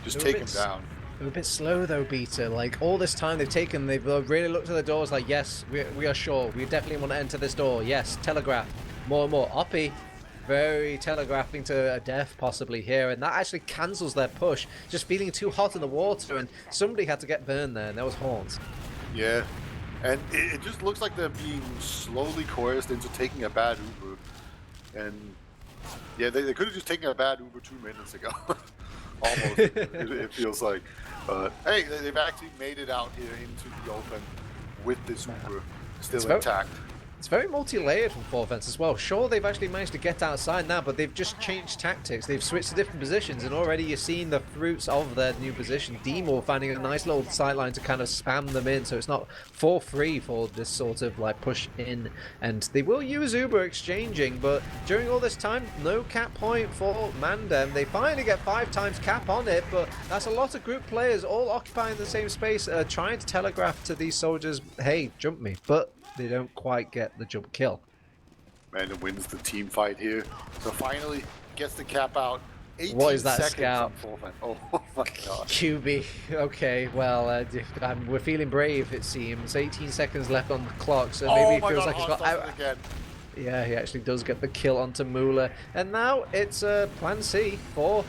Just take him down. They're a bit slow though, Beta. Like, all this time they've really looked at the doors like, yes, we are sure. We definitely want to enter this door. Yes, telegraph. More and more. Oppie. very telegraphing to a death possibly here, and that actually cancels their push. Just feeling too hot in the water, and somebody had to get burned there, and that was Horns. Yeah, and it just looks like they're being slowly coerced into taking a bad Uber. And yeah, they could have just taken a bad Uber 2 minutes ago. Almost, it feels like. But hey, they've actually made it out here into the open with this Uber still intact. It's very multi-layered from 4Fence as well. Sure, they've actually managed to get outside now, but they've just changed tactics. They've switched to different positions, and already you're seeing the fruits of their new position. Demo finding a nice little sideline to kind of spam them in, so it's not for free for this sort of like push in. And they will use Uber exchanging, but during all this time, no cap point for MANDEM. They finally get 5 times cap on it, but that's a lot of group players all occupying the same space, trying to telegraph to these soldiers, hey, jump me. But they don't quite get the jump kill. MANDEM wins the team fight here. So finally gets the cap out. 18 what is that seconds scout? Oh my god. QB. Okay, well, we're feeling brave, it seems. 18 seconds left on the clock, so maybe it feels like he's got out. Again. Yeah, he actually does get the kill onto Moolah. And now it's plan C for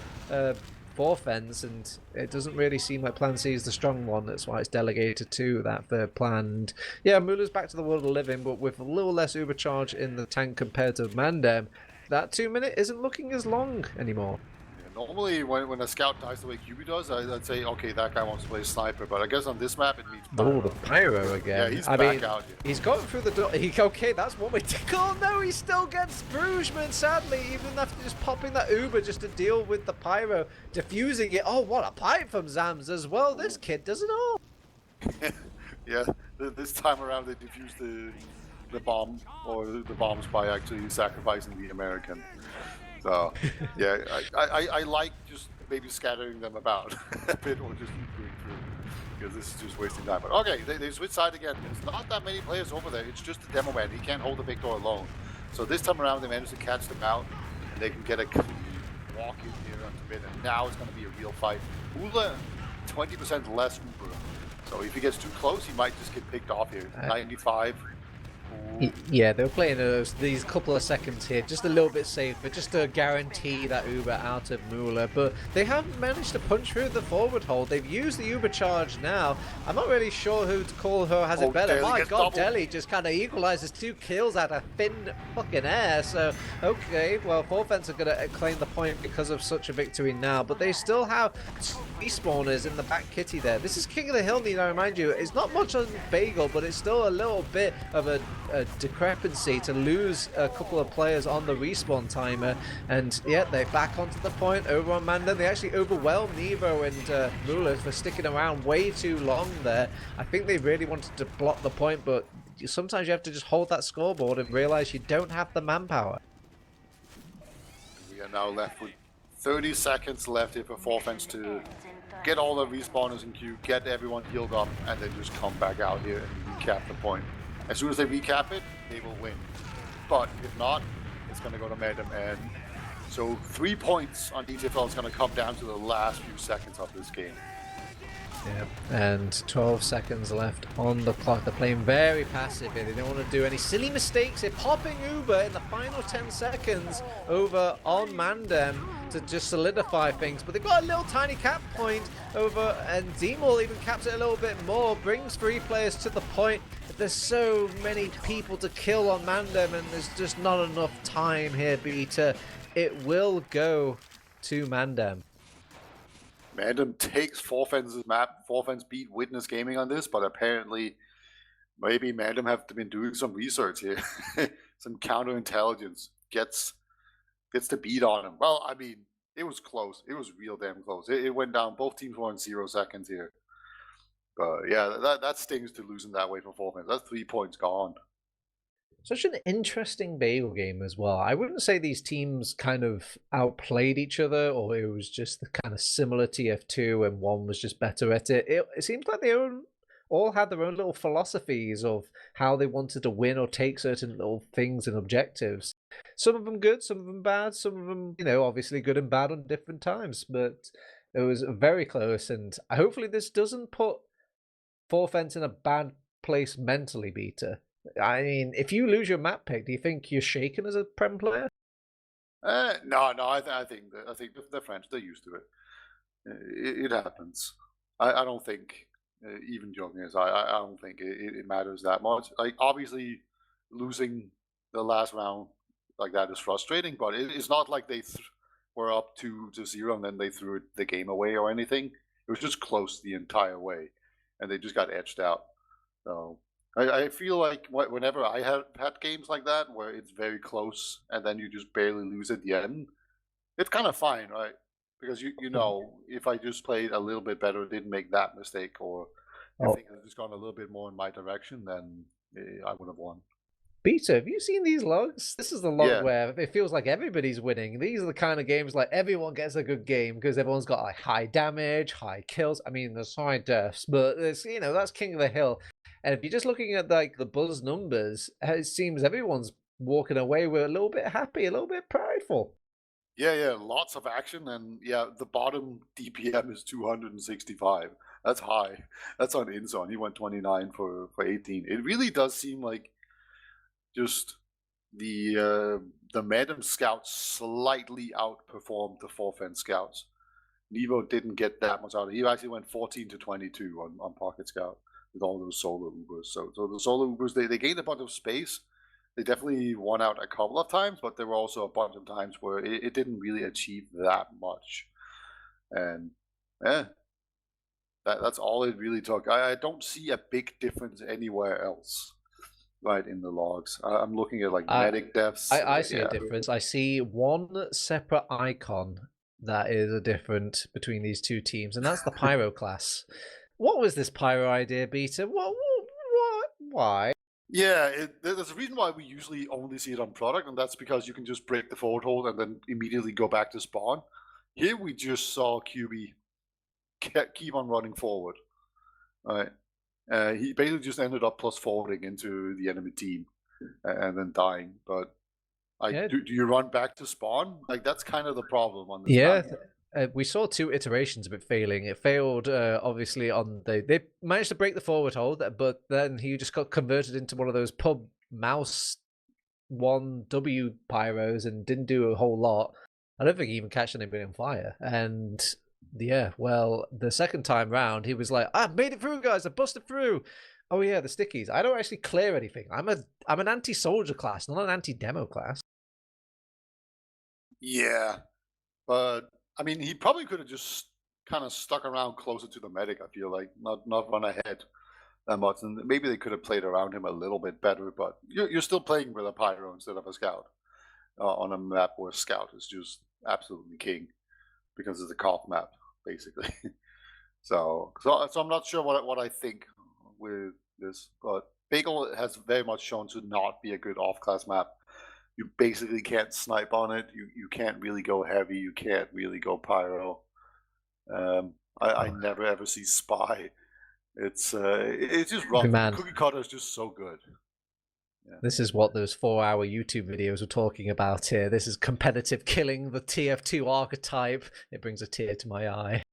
4Fence, and it doesn't really seem like plan C is the strong one. That's why it's delegated to that third plan. And yeah, Mullah's back to the world of living, but with a little less Uber charge in the tank compared to MANDEM, that 2 minute isn't looking as long anymore. Yeah, normally when a scout dies the way QB does, I'd say, okay, that guy wants to play sniper, but I guess on this map it means Pyro. Oh, the Pyro again. Yeah, he's back out here. He's gotten through the door. Okay, that's one way to go. No, he still gets Brugesman, sadly, even after just popping that Uber just to deal with the Pyro, diffusing it. Oh, what a pipe from Zams as well. This kid does it all. Yeah, this time around they defused the bomb, or the bombs by actually sacrificing the American. So, yeah, I like just maybe scattering them about a bit, or just going through, because this is just wasting time. But okay, they switch side again. There's not that many players over there. It's just the demo man. He can't hold the Victor alone. So this time around, they managed to catch them out, and they can get a clean walk in here onto mid. And now it's going to be a real fight. Ula, 20% less Uber. So if he gets too close, he might just get picked off here. 95. Yeah, they were playing these couple of seconds here, just a little bit safer, just to guarantee that Uber out of Moolah. But they haven't managed to punch through the forward hold. They've used the Uber charge now. I'm not really sure who to call who has it better. My God, Deli just kind of equalizes 2 kills out of thin fucking air. So, okay, well, 4Fence are going to claim the point because of such a victory now. But they still have respawners in the back kitty there. This is King of the Hill, need I remind you. It's not much on Bagel, but it's still a little bit of a discrepancy to lose a couple of players on the respawn timer. And yeah, they're back onto the point over on MANDEM. They actually overwhelmed Nevo and Moolah for sticking around way too long there. I think they really wanted to block the point, but sometimes you have to just hold that scoreboard and realize you don't have the manpower. We are now left with 30 seconds left here for 4Fence to get all the respawners in queue, get everyone healed up, and then just come back out here and recap the point. As soon as they recap it, they will win. But if not, it's going to go to MANDEM. And so 3 points on ETF2L is going to come down to the last few seconds of this game. Yeah, and 12 seconds left on the clock. They're playing very passive here. They don't want to do any silly mistakes. They're popping Uber in the final 10 seconds over on MANDEM to just solidify things. But they've got a little tiny cap point over, and Demol even caps it a little bit more, brings 3 players to the point. There's so many people to kill on MANDEM, and there's just not enough time here, Beta. It will go to MANDEM. MANDEM takes 4Fence's map. 4Fence beat Witness Gaming on this, but apparently maybe MANDEM have been doing some research here. Some counterintelligence gets the beat on him. Well, I mean, it was close. It was real damn close. It went down. Both teams were in 0 seconds here. But yeah, that stings to losing that way for 4Fence. That's 3 points gone. Such an interesting Bagel game as well. I wouldn't say these teams kind of outplayed each other, or it was just the kind of similar TF2 and one was just better at it. It seems like they all had their own little philosophies of how they wanted to win or take certain little things and objectives. Some of them good, some of them bad, some of them, obviously good and bad on different times. But it was very close, and hopefully this doesn't put 4Fence in a bad place mentally, Beta. I mean, if you lose your map pick, do you think you're shaken as a Prem player? No, I think they're French. They're used to it. It happens. I don't think, even joking aside, I don't think it matters that much. Like, obviously, losing the last round like that is frustrating, but it's not like they were up 2-0 and then they threw the game away or anything. It was just close the entire way, and they just got edged out. So I feel like whenever I have had games like that where it's very close and then you just barely lose at the end, it's kind of fine, right? Because you know, if I just played a little bit better, didn't make that mistake, or if Oh, things had just gone a little bit more in my direction, then I would have won. Peter, have you seen these logs? This is the log Yeah, where it feels like everybody's winning. These are the kind of games like everyone gets a good game because everyone's got like high damage, high kills. I mean, there's high deaths, but it's that's king of the hill. And if you're just looking at like the buzz numbers, it seems everyone's walking away with a little bit happy, a little bit prideful. yeah. Lots of action, and yeah, the bottom DPM is 265. That's high. That's on Inzon. He went 29 for 18. It really does seem like just the MANDEM scouts slightly outperformed the fourth-end scouts. Nevo didn't get that much out of it. He actually went 14 to 22 on Pocket Scout with all those solo Ubers. So the solo Ubers, they gained a bunch of space. They definitely won out a couple of times, but there were also a bunch of times where it didn't really achieve that much. And yeah, that's all it really took. I don't see a big difference anywhere else, right, in the logs. I'm looking at like I medic deaths. I see a Yeah. difference. I see one separate icon that is a difference between these two teams, and that's the pyro class. What was this pyro idea, Beta? What? Why? Yeah, there's a reason why we usually only see it on product, and that's because you can just break the forward hold and then immediately go back to spawn. Here we just saw QB keep on running forward. Right, he basically just ended up plus forwarding into the enemy team and then dying. But like, Yeah, do you run back to spawn? Like, that's kind of the problem on this yeah. map. We saw two iterations of it failing. It failed, obviously, on they managed to break the forward hold, but then he just got converted into one of those pub mouse 1W pyros and didn't do a whole lot. I don't think he even catched anybody on fire. And yeah, well, the second time round, he was like, "I've made it through, guys! I busted through." Oh yeah, the stickies. I don't actually clear anything. I'm an anti-soldier class, not an anti-demo class. Yeah, but I mean, he probably could have just kind of stuck around closer to the medic. I feel like not run ahead that much, and maybe they could have played around him a little bit better. But you're still playing with a pyro instead of a scout on a map where scout is just absolutely king because it's a cop map basically. So I'm not sure what I think with this, but Bagel has very much shown to not be a good off class map. You basically can't snipe on it. You can't really go heavy. You can't really go pyro. I never ever see spy. It's just rough. Man, Cookie cutter is just so good. Yeah. this is what those 4-hour YouTube videos were talking about here. This is competitive killing, the TF2 archetype. It brings a tear to my eye.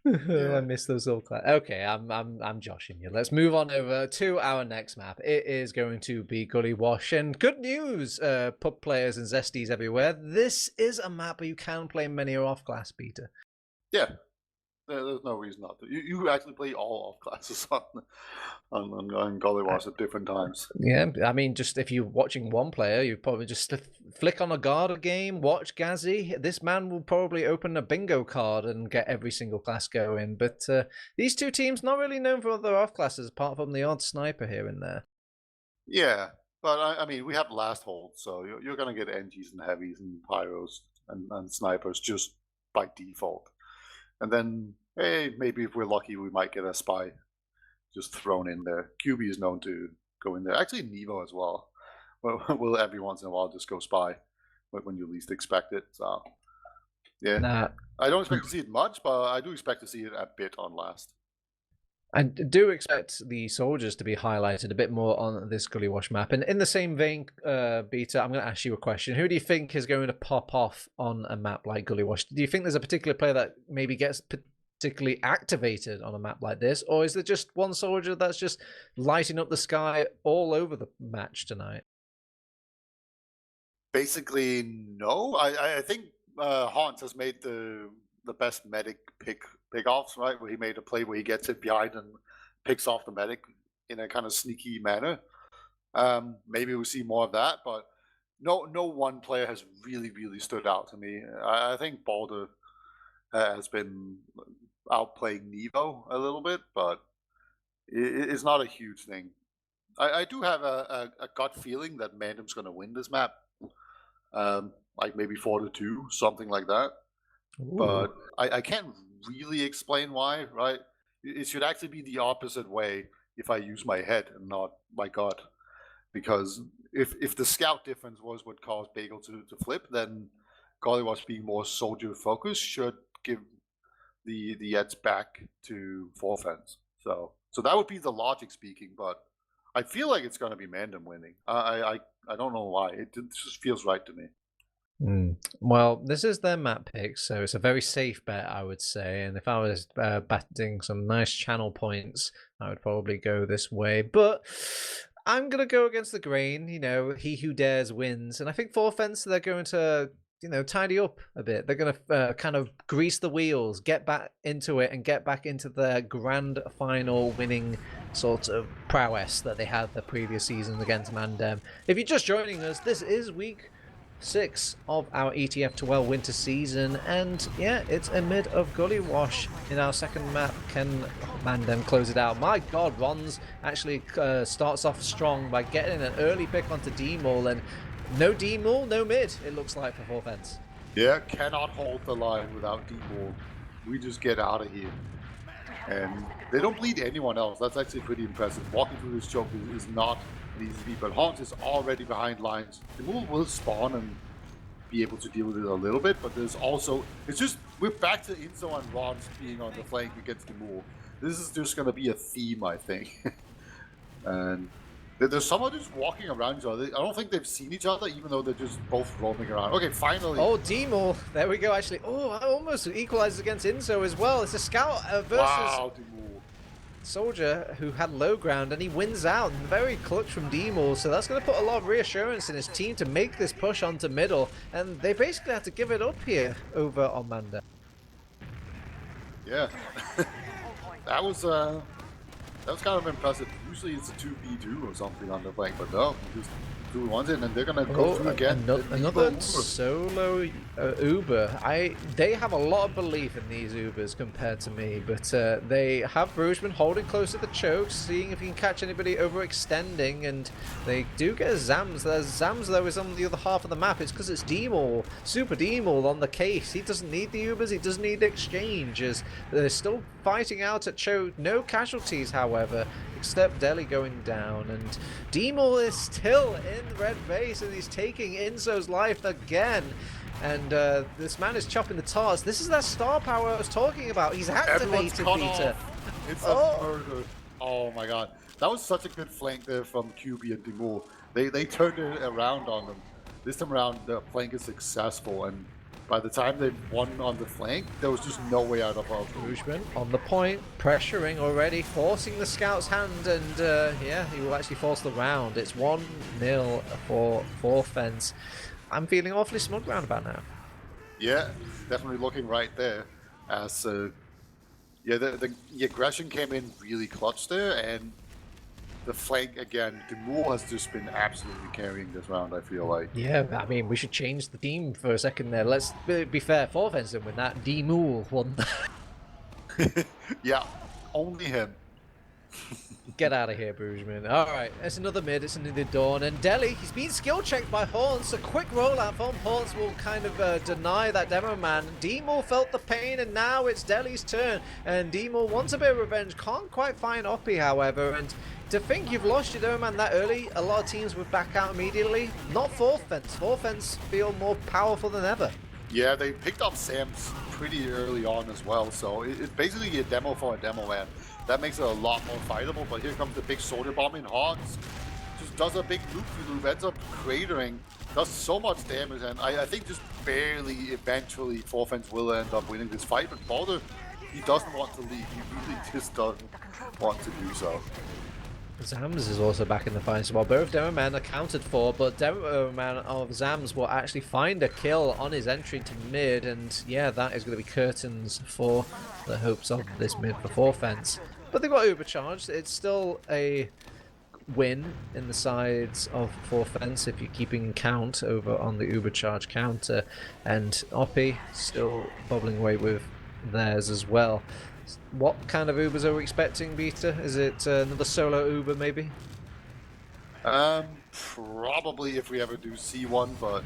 I miss those old class. Okay, I'm joshing you. Let's move on over to our next map. It is going to be Gullywash, and good news, pub players and zesties everywhere. This is a map where you can play many or off class, Peter. Yeah, there's no reason not to. You actually play all off classes on Gullywash at different times. Yeah, I mean, just if you're watching one player, you probably just flick on a Garda game, watch Gazzy. This man will probably open a bingo card and get every single class going. But these two teams not really known for other off classes, apart from the odd sniper here and there. Yeah, but I mean, we have last hold, so you're gonna get NGs and heavies and pyros and snipers just by default. And then, hey, maybe if we're lucky, we might get a spy just thrown in there. QB is known to go in there. Actually, Nevo as well. Will every once in a while just go spy when you least expect it. So, yeah. Nah, I don't expect to see it much, but I do expect to see it a bit on last. I do expect the soldiers to be highlighted a bit more on this Gullywash map. And in the same vein, Beta, I'm going to ask you a question. Who do you think is going to pop off on a map like Gullywash? Do you think there's a particular player that maybe gets particularly activated on a map like this? Or is there just one soldier that's just lighting up the sky all over the match tonight? Basically, no. I think Hans has made the best medic pick-offs, right? Where he made a play where he gets it behind and picks off the medic in a kind of sneaky manner. Maybe we'll see more of that, but no one player has really stood out to me. I think Balder has been outplaying Nevo a little bit, but it's not a huge thing. I do have a gut feeling that MANDEM's going to win this map, like maybe 4-2, something like that. Ooh. But I can't really explain why, right? It should actually be the opposite way if I use my head and not my gut. Because if the scout difference was what caused Bagel to flip, then Gullywash being more soldier focused should give the edge back to Forfence. So that would be the logic speaking, but I feel like it's going to be MANDEM winning. I don't know why. It just feels right to me. Well, this is their map pick, so it's a very safe bet, I would say. And if I was betting some nice channel points, I would probably go this way. But I'm going to go against the grain. You know, he who dares wins. And I think Forfence, they're going to, you know, tidy up a bit. They're going to kind of grease the wheels, get back into it, and get back into their grand final winning sort of prowess that they had the previous season against MANDEM. If you're just joining us, this is week 6 of our ETF2L winter season, and yeah, it's a mid of Gullywash in our second map. Can MANDEM close it out? My god, Rons actually starts off strong by getting an early pick onto D-Maul, and no D-Maul, no mid, it looks like, for Forfence. Yeah, cannot hold the line without D-Maul. We just get out of here. And they don't bleed anyone else. That's actually pretty impressive. Walking through this choke is not an easy feat, but Hans is already behind lines. D-Maul will spawn and be able to deal with it a little bit, but there's also, it's just, we're back to Inzo and Rons being on the flank against D-Maul. This is just going to be a theme, I think. And there's someone just walking around each other. I don't think they've seen each other, even though they're just both roaming around. Okay, finally. Oh, D-Maul. There we go, actually. Oh, I almost equalizes against Inzo as well. It's a scout versus soldier who had low ground, and he wins out. Very clutch from D-Maul, so that's going to put a lot of reassurance in his team to make this push onto middle, and they basically have to give it up here over on MANDEM. Yeah. That was kind of impressive. Usually it's a 2v2 or something on the flank, but no, just 2v1 in, and they're gonna go through again. Another solo Uber. They have a lot of belief in these Ubers compared to me, but they have Brugeman holding close to the choke, seeing if he can catch anybody overextending, and they do get a Zams. Zams though is on the other half of the map. It's because it's D-Maul, Super D-Maul on the case. He doesn't need the Ubers. He doesn't need the exchange. As they're still fighting out at choke. No casualties, however, except Deli going down, and D-Maul is still in the red base, and he's taking Inzo's life again. And this man is chopping the tars. This is that star power I was talking about. He's activated, Peter. It's a murder. Oh my god. That was such a good flank there from QB and D-Maul. They turned it around on them. This time around, the flank is successful, and by the time they won on the flank, there was just no way out of our Brugeman on the point, pressuring already, forcing the scout's hand, and yeah, he will actually force the round. It's 1-0 for Forfence. I'm feeling awfully smug round about now. Yeah, definitely looking right there. As yeah, the aggression came in really clutch there, and the flank again. D-Maul has just been absolutely carrying this round, I feel like. Yeah, I mean, we should change the team for a second there. Let's be fair. Forfence didn't win that. D-Maul won that. Yeah, only him. Get out of here, Brugeman. Alright, it's another mid, it's another Dawn. And Deli, he's been skill checked by Horns. A quick rollout from Horns will kind of deny that demo man. D-Maul felt the pain, and now it's Deli's turn. And D-Maul wants a bit of revenge. Can't quite find Oppie, however. And to think you've lost your demo man that early, a lot of teams would back out immediately. Not Forfence. Forfence feel more powerful than ever. Yeah, they picked up Sam's pretty early on as well. So it's basically a demo for a demo man. That makes it a lot more fightable, but here comes the big soldier bomb in. Hans just does a big loop-de-loop, ends up cratering, does so much damage, and I think just barely, eventually, Forfence will end up winning this fight, but Balder, he doesn't want to leave. He really just doesn't want to do so. Zams is also back in the fight as well. Both Demoman accounted for, but Demoman of Zams will actually find a kill on his entry to mid, and yeah, that is going to be curtains for the hopes of this mid for 4 fence. But they've got overcharged. It's still a win in the sides of 4 fence if you're keeping count over on the Ubercharge counter, and Oppie still bubbling away with theirs as well. What kind of Ubers are we expecting, Beta? Is it another solo Uber maybe? Probably if we ever do see one, but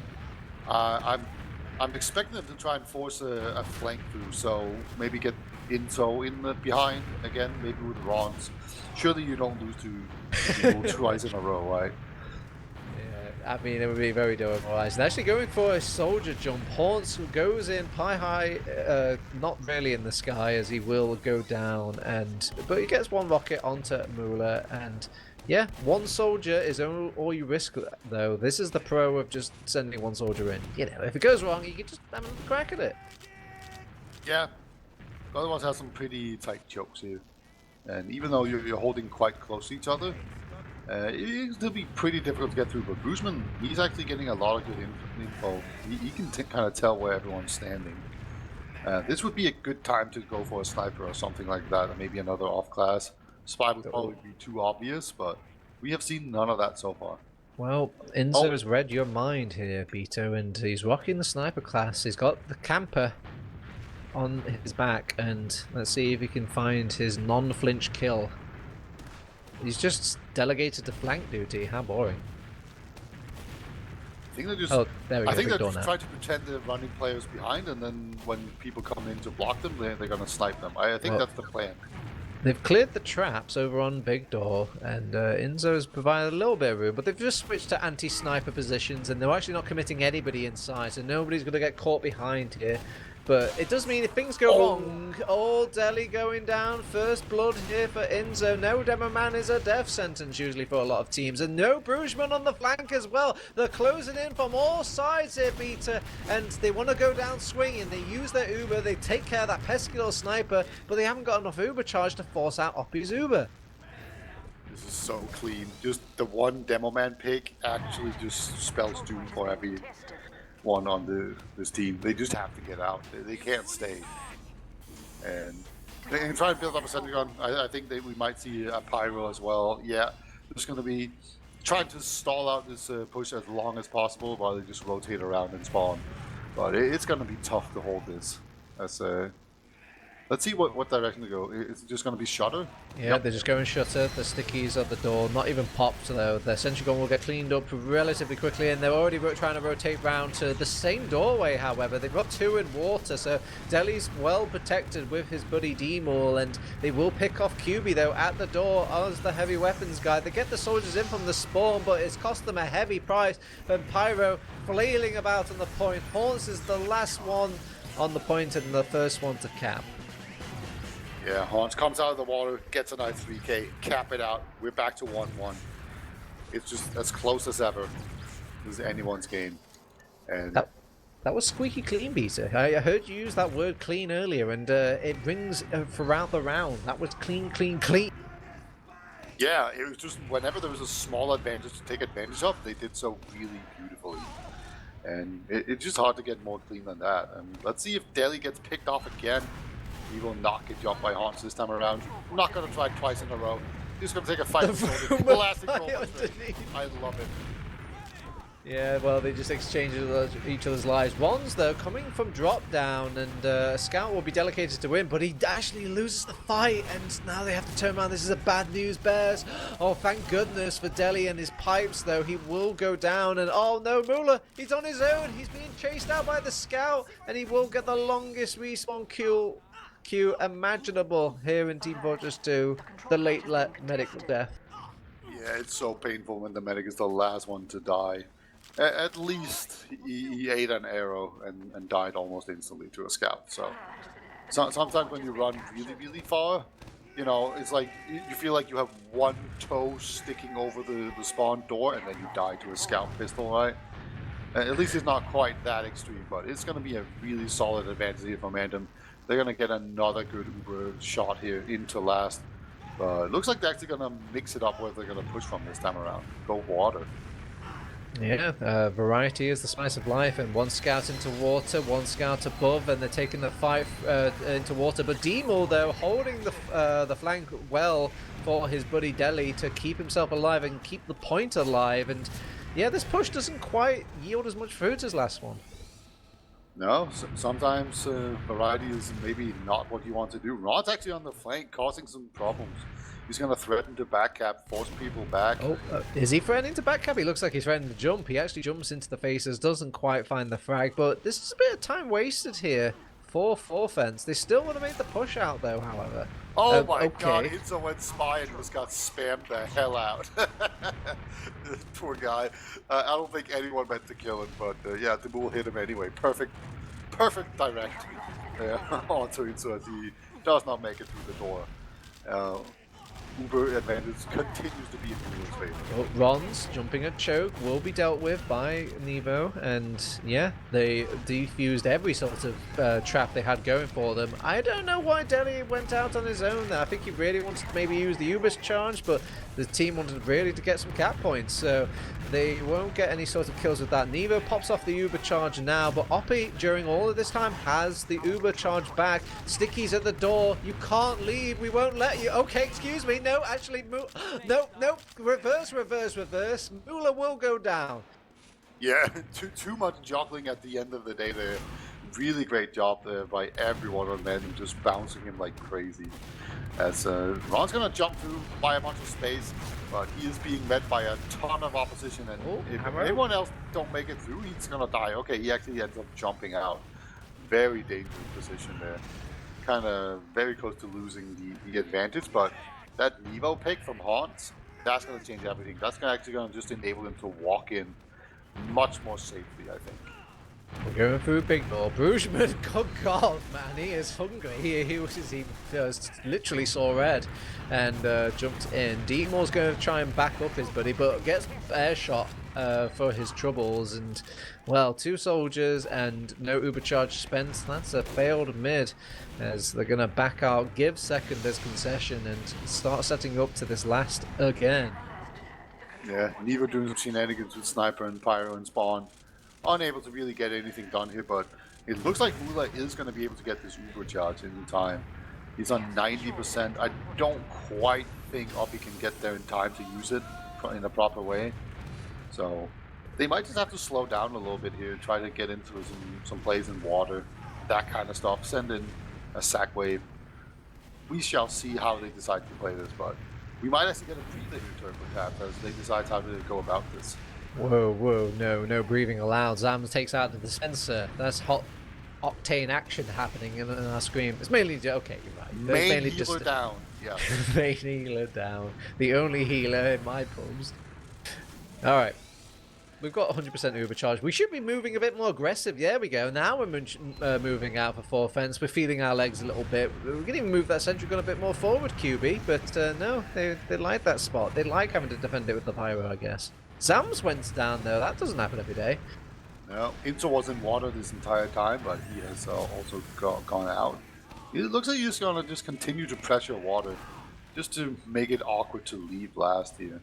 I'm expecting them to try and force a flank through, so maybe get Inzo in the behind again, maybe with Rons. Surely you don't lose to people twice in a row, right? Yeah, I mean, it would be very demoralizing. Actually going for a soldier jump. Haunts goes in pie high, not really in the sky as he will go down, but he gets 1 rocket onto Mula, and yeah, 1 soldier is all you risk though. This is the pro of just sending 1 soldier in. You know, if it goes wrong, you can just have a crack at it. Yeah, Gullywash has some pretty tight chokes here, and even though you're holding quite close to each other, it'll still be pretty difficult to get through. But Guzman, he's actually getting a lot of good info. He can kind of tell where everyone's standing. This would be a good time to go for a sniper or something like that, or maybe another off-class. Spy would probably be too obvious, but we have seen none of that so far. Well, Inzo has read your mind here, Beto, and he's rocking the sniper class. He's got the camper on his back, and let's see if he can find his non-flinch kill. He's just delegated to flank duty. How boring. I think they're just, there we go. I think they're just trying to pretend they're running players behind, and then when people come in to block them, they're going to snipe them. I think that's the plan. They've cleared the traps over on Big Door, and Inzo's provided a little bit of room, but they've just switched to anti-sniper positions, and they're actually not committing anybody inside, so nobody's going to get caught behind here. But it does mean if things go wrong, Delhi going down, first blood here for Inzo. No Demoman is a death sentence usually for a lot of teams, and no Brugeman on the flank as well. They're closing in from all sides here, Beta, and they want to go down swinging. They use their Uber, they take care of that pesky little sniper, but they haven't got enough Uber charge to force out Oppie's Uber. This is so clean. Just the 1 Demoman pick actually just spells doom for every one on this team. They just have to get out. They can't stay. And they can try and build up a sentry gun. I think that we might see a pyro as well. Yeah, just going to be trying to stall out this push as long as possible while they just rotate around and spawn. But it's going to be tough to hold this. Let's see what direction to go. Is it just going to be shutter? Yeah, They're just going shutter. The stickies at the door, not even popped though. Their sentry gun will get cleaned up relatively quickly, and they're already trying to rotate round to the same doorway, however. They've got 2 in water, so Delhi's well protected with his buddy D-Maul, and they will pick off QB though at the door as the heavy weapons guy. They get the soldiers in from the spawn, but it's cost them a heavy price. And Pyro flailing about on the point. Haunts is the last one on the point and the first one to cap. Yeah, Haunts comes out of the water, gets a nice 3K, cap it out. We're back to 1-1. It's just as close as ever. This is anyone's game. And that was squeaky clean, Beta. I heard you use that word clean earlier, and it rings throughout the round. That was clean, clean, clean. Yeah, it was just whenever there was a small advantage to take advantage of, they did so really beautifully. And it's just hard to get more clean than that. And let's see if Delhi gets picked off again. He will not get jumped by Haunts this time around. I'm not going to try twice in a row. He's going to take a fight with the last I love it. Yeah, well, they just exchange each other's lives. Ron's, though, coming from drop down, and Scout will be delegated to win, but he actually loses the fight, and now they have to turn around. This is a bad news, Bears. Oh, thank goodness for Delhi and his pipes, though. He will go down, and oh no, Mula, he's on his own. He's being chased out by the Scout, and he will get the longest respawn queue imaginable here in Team Fortress 2, the late medical death. Yeah, it's so painful when the medic is the last one to die. At least he ate an arrow and died almost instantly to a scout. So sometimes when you run really, really far, you know, it's like you feel like you have 1 toe sticking over the spawn door and then you die to a scout pistol, right? At least it's not quite that extreme, but it's going to be a really solid advantage here for MANDEM. They're going to get another good Uber shot here into last. But it looks like they're actually gonna mix it up where they're gonna push from this time around. Go water. Yeah, variety is the spice of life, and one scout into water, one scout above, and they're taking the fight into water. But Demol, though, holding the flank well for his buddy Deli to keep himself alive and keep the point alive. And yeah, this push doesn't quite yield as much fruit as last one. No, sometimes variety is maybe not what you want to do. Ron's actually on the flank, causing some problems. He's going to threaten to backcap, force people back. Oh, is he threatening to backcap? He looks like he's threatening to jump. He actually jumps into the faces, doesn't quite find the frag, but this is a bit of time wasted here for Forfence. They still want to make the push out, though, however. Oh my god, Inzo went spy and just got spammed the hell out. Poor guy. I don't think anyone meant to kill him, but yeah, the bull hit him anyway. Perfect direct onto Inzo as he does not make it through the door. Uber advantage continues to be in Nevo's favor. Well, Ron's jumping at choke will be dealt with by Nevo, and yeah, they defused every sort of trap they had going for them. I don't know why Deli went out on his own there. I think he really wanted to maybe use the Uber's charge, but the team wanted really to get some cap points, so they won't get any sort of kills with that. Nevo pops off the Uber charge now, but Oppie, during all of this time, has the Uber charge back. Sticky's at the door. You can't leave. We won't let you. Okay, excuse me. No, actually, no. Reverse. Moolah will go down. Yeah, too much juggling at the end of the day there. Really great job there by everyone on MANDEM, just bouncing him like crazy. As Ron's gonna jump through by a bunch of space, but he is being met by a ton of opposition, and if anyone else don't make it through, he's gonna die. Okay, he actually ends up jumping out. Very dangerous position there. Kind of very close to losing the advantage, but that Nevo pick from Hans, that's gonna change everything. That's actually gonna just enable him to walk in much more safely, I think. We're going through big door. Brugman, good God, man, he is hungry. He literally saw red and jumped in. Demor's going to try and back up his buddy, but gets air shot for his troubles. And, well, 2 soldiers and no Uber charge spent. That's a failed mid, as they're going to back out, give second as concession, and start setting up to this last again. Yeah, Nevo doing some shenanigans with Sniper and Pyro and Spawn. Unable to really get anything done here, but it looks like Moolah is going to be able to get this Uber charge in time. He's on 90%. I don't quite think Oppie can get there in time to use it in a proper way. So they might just have to slow down a little bit here, try to get into some plays in water, that kind of stuff. Send in a sack wave. We shall see how they decide to play this, but we might actually get a breather here turn perhaps as they decide how to go about this. Whoa, no breathing allowed. Zams takes out the dispenser. That's hot octane action happening in our screen. It's mainly, okay, you're right. Main healer down, yeah. Main healer down. The only healer in my pubs. Alright. We've got 100% Uber charge. We should be moving a bit more aggressive. There we go. Now we're moving out for Forfence. We're feeling our legs a little bit. We can even move that sentry gun a bit more forward, QB. But no, they like that spot. They like having to defend it with the pyro, I guess. Zams went down though. That doesn't happen every day. No, Inzo was in water this entire time, but he has also gone out. It looks like he's gonna just continue to pressure water, just to make it awkward to leave last here.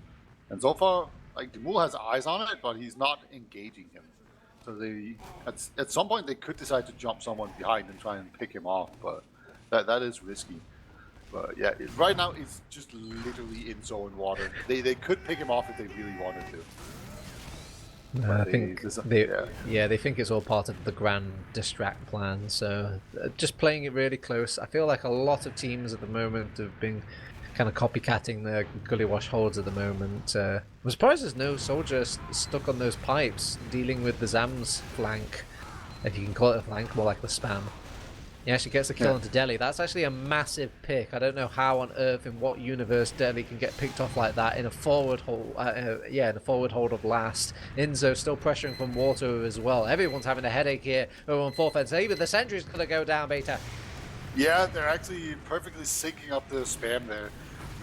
And so far, like Demul has eyes on it, but he's not engaging him. So they at some point they could decide to jump someone behind and try and pick him off, but that is risky. But yeah, right now it's just literally Inzo in water. They could pick him off if they really wanted to. I think they think it's all part of the grand distract plan. So just playing it really close. I feel like a lot of teams at the moment have been kind of copycatting the Gullywash holds at the moment. I'm surprised there's no soldiers stuck on those pipes dealing with the Zam's flank, if you can call it a flank, more like the spam. He actually gets the kill onto Deli. That's actually a massive pick. I don't know how on earth, in what universe, Deli can get picked off like that in a forward hold. In a forward hold of last. Inzo still pressuring from water as well. Everyone's having a headache here over on Forfence. Even the sentry's gonna go down, Beta. Yeah, they're actually perfectly syncing up the spam there.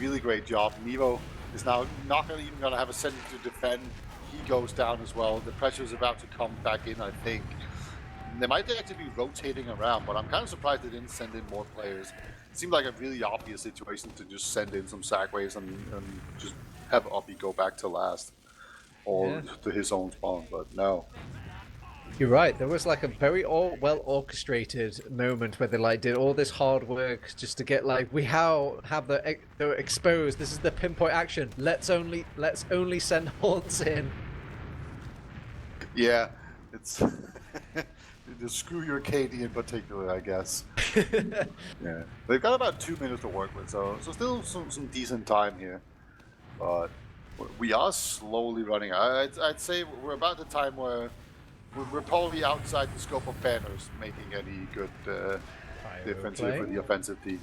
Really great job. Nevo is now not even gonna have a sentry to defend. He goes down as well. The pressure is about to come back in, I think. They might actually be rotating around, but I'm kind of surprised they didn't send in more players. It seemed like a really obvious situation to just send in some sackways and just have Uppy go back to last or to his own spawn, but no. You're right. There was like a very well orchestrated moment where they like did all this hard work just to get like they're exposed. This is the pinpoint action. Let's only send horns in. Yeah, it's just screw your KD in particular, I guess. Yeah, they've got about 2 minutes to work with, so still some decent time here, but we are slowly running. I'd say we're about the time where we're probably outside the scope of banners making any good difference here for the offensive team.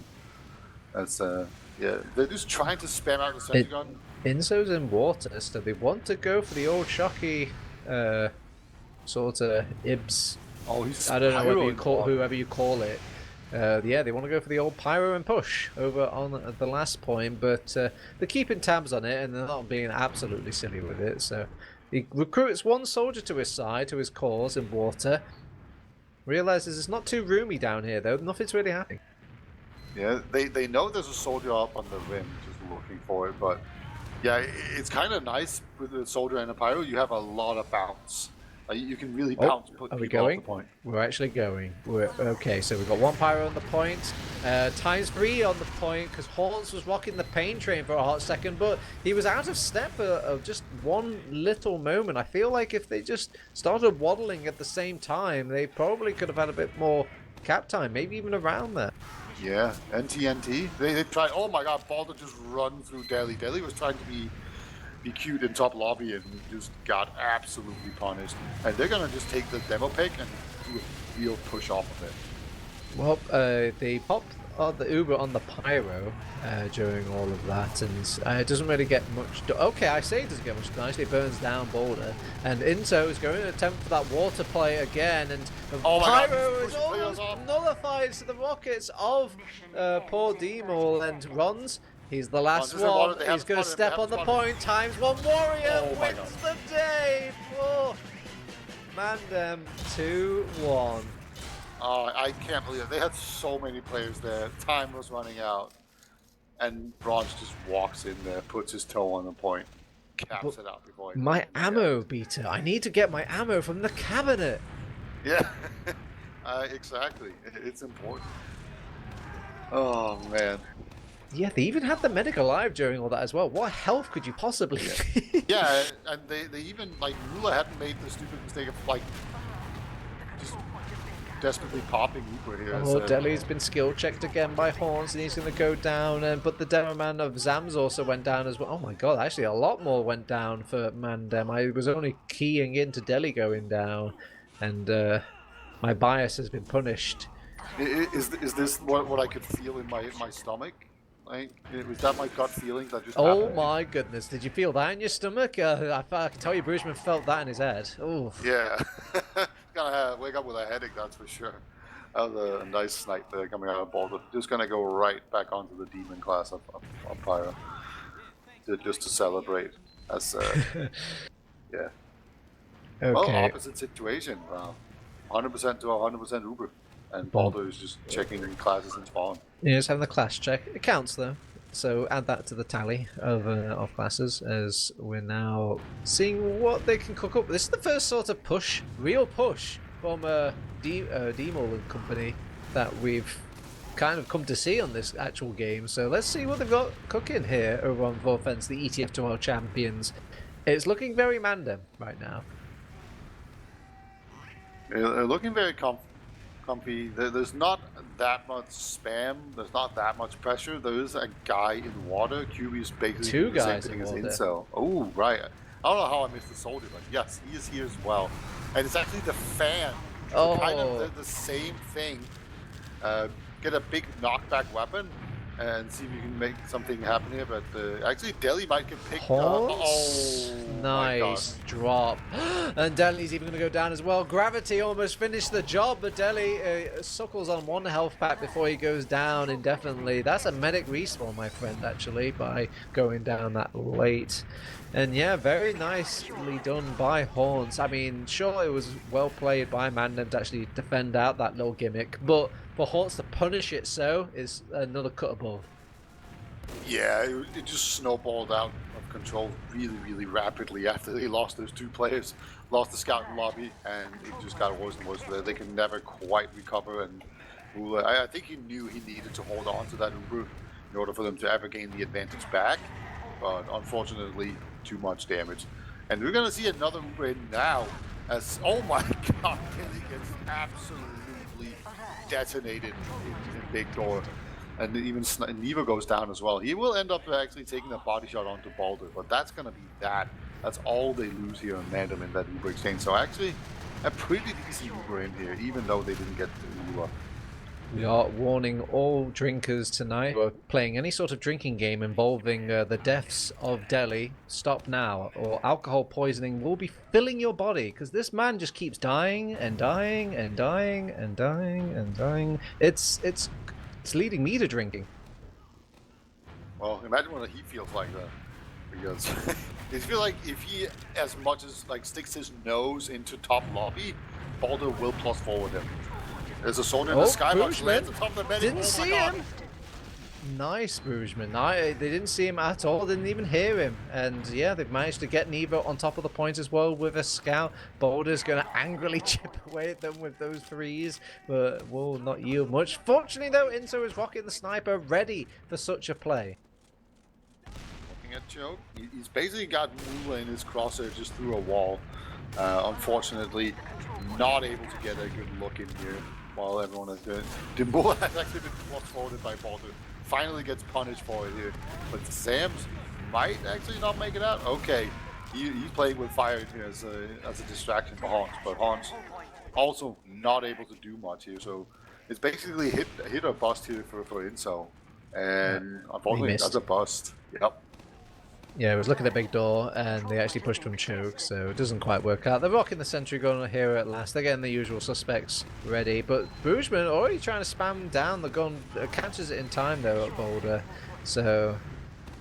That's yeah, they're just trying to spam out the sentry gun. Inso's in water, so they want to go for the old shocky sort of Ibs. Oh, he's I don't know whether you call whoever you call it. Yeah, they want to go for the old pyro and push over on the last point, but they're keeping tabs on it and they're not being absolutely silly with it. So he recruits one soldier to his side, to his cause in water. Realizes it's not too roomy down here though. Nothing's really happening. Yeah, they know there's a soldier up on the rim, just looking for it. But yeah, it's kind of nice with a soldier and a pyro. You have a lot of bounce. You can really bounce. Put are we people going? off the point. We're actually going. Okay, so we've got one pyro on the point, ×3 on the point, because Horns was rocking the pain train for a hot second, but he was out of step of just one little moment. I feel like if they just started waddling at the same time, they probably could have had a bit more cap time, maybe even around there. Yeah, NTNT. They tried. Oh my God, Balder just run through Deli. Deli was trying to be cute in top lobby and just got absolutely punished. And they're gonna just take the demo pick and do a real push off of it. Well, they popped the Uber on the pyro during all of that, and it doesn't really get much. Okay, I say it doesn't get much damage. It burns down Boulder, and Into is going to attempt for that water play again, and the pyro is almost nullified to the rockets of poor Demol, and Rons. He's the last one. He's going to step on the point. ×1 Warrior wins the day for Mandem 2-1. Oh, I can't believe it. They had so many players there. Time was running out. And Bronze just walks in there, puts his toe on the point, caps it out before he my ammo beater. I need to get my ammo from the cabinet. Yeah, exactly. It's important. Oh, man. Yeah, they even had the medic alive during all that as well. What health could you possibly Yeah, and they even, like, Rula hadn't made the stupid mistake of, like, just desperately popping Uber here. Oh, Deli's been skill checked again by Horns, and he's going to go down. But the demo man of Zams also went down as well. Oh my God, actually a lot more went down for Mandem. I was only keying into Deli going down, and my bias has been punished. Is this what I could feel in my stomach? Like, was that my gut feeling that just Oh happened? my goodness, did you feel that in your stomach? I can tell you Bruceman felt that in his head. Oof. Yeah. Gonna wake up with a headache, that's for sure. That was a nice snipe there coming out of Boulder. Just gonna go right back onto the demon class of Pyro. Just to celebrate. That's, yeah. Okay. Well, opposite situation. 100% to 100% Uber. And Balder is just checking in classes and spawn. Yeah, just having the class check. It counts though. So add that to the tally of classes as we're now seeing what they can cook up. This is the first sort of push, real push from Demol and company that we've kind of come to see on this actual game. So let's see what they've got cooking here over on Vorfence, the ETF2L champions. It's looking very Mandem right now. They're looking very comfy. There's not that much spam. There's not that much pressure. There is a guy in water. QB is basically Two the same guys thing in as water. Incel. Oh, right. I don't know how I missed the soldier, but yes, he is here as well. And it's actually the fan. Oh. Kind of the same thing. Get a big knockback weapon, and see if you can make something happen here. But actually, Delhi might get picked. Horns. Oh my god! Nice drop. And Delhi's even going to go down as well. Gravity almost finished the job, but Delhi suckles on 1 health pack before he goes down indefinitely. That's a medic respawn, my friend, actually, by going down that late. And yeah, very nicely done by Horns. I mean, sure, it was well played by MANDEM to actually defend out that little gimmick, but for Horns to punish it so is another cut above. Yeah, it just snowballed out of control really rapidly after they lost those 2 players, lost the scout and lobby, and it just got worse and worse. They can never quite recover, and I think he knew he needed to hold on to that Uber in order for them to ever gain the advantage back, but unfortunately, too much damage. And we're gonna see another Uber in now, as, oh my god, Kelly gets absolutely detonated in Big Door. And even Nevo goes down as well. He will end up actually taking a body shot onto Balder, but that's going to be that. That's all they lose here on MANDEM in that Uber exchange. So actually, a pretty decent Uber in here, even though they didn't get the Uber. We are warning all drinkers tonight who are playing any sort of drinking game involving the deaths of Delhi. Stop now, or alcohol poisoning will be filling your body, because this man just keeps dying and dying and dying and dying and dying. It's leading me to drinking. Well, imagine what he feels like that. Because I feel like if he as much as like sticks his nose into top lobby, Balder will plus forward him. There's a soldier in the skybox lands on top of the medic. Didn't see him. Nice, Boojman. They didn't see him at all, didn't even hear him. And yeah, they've managed to get Nevo on top of the point as well with a scout. Boulder's going to angrily chip away at them with those 3s, but will not yield much. Fortunately, though, Inso is rocking the sniper, ready for such a play. Looking at Choke, he's basically got Mula in his crosshair just through a wall. Unfortunately, not able to get a good look in here while everyone is doing. Mula has actually been plus forwarded by Balder. Finally gets punished for it here, but Sams might actually not make it out. Okay, he's playing with fire here as a distraction for Hans, but Hans also not able to do much here. So it's basically hit or bust here for Inso, and unfortunately that's a bust. Yep. Yeah, I was looking at Big Door, and they actually pushed from Choke, so it doesn't quite work out. They're rocking the sentry gun here at last. They're getting the usual suspects ready, but Boojman already trying to spam down the gun. Catches it in time, though, at Boulder. So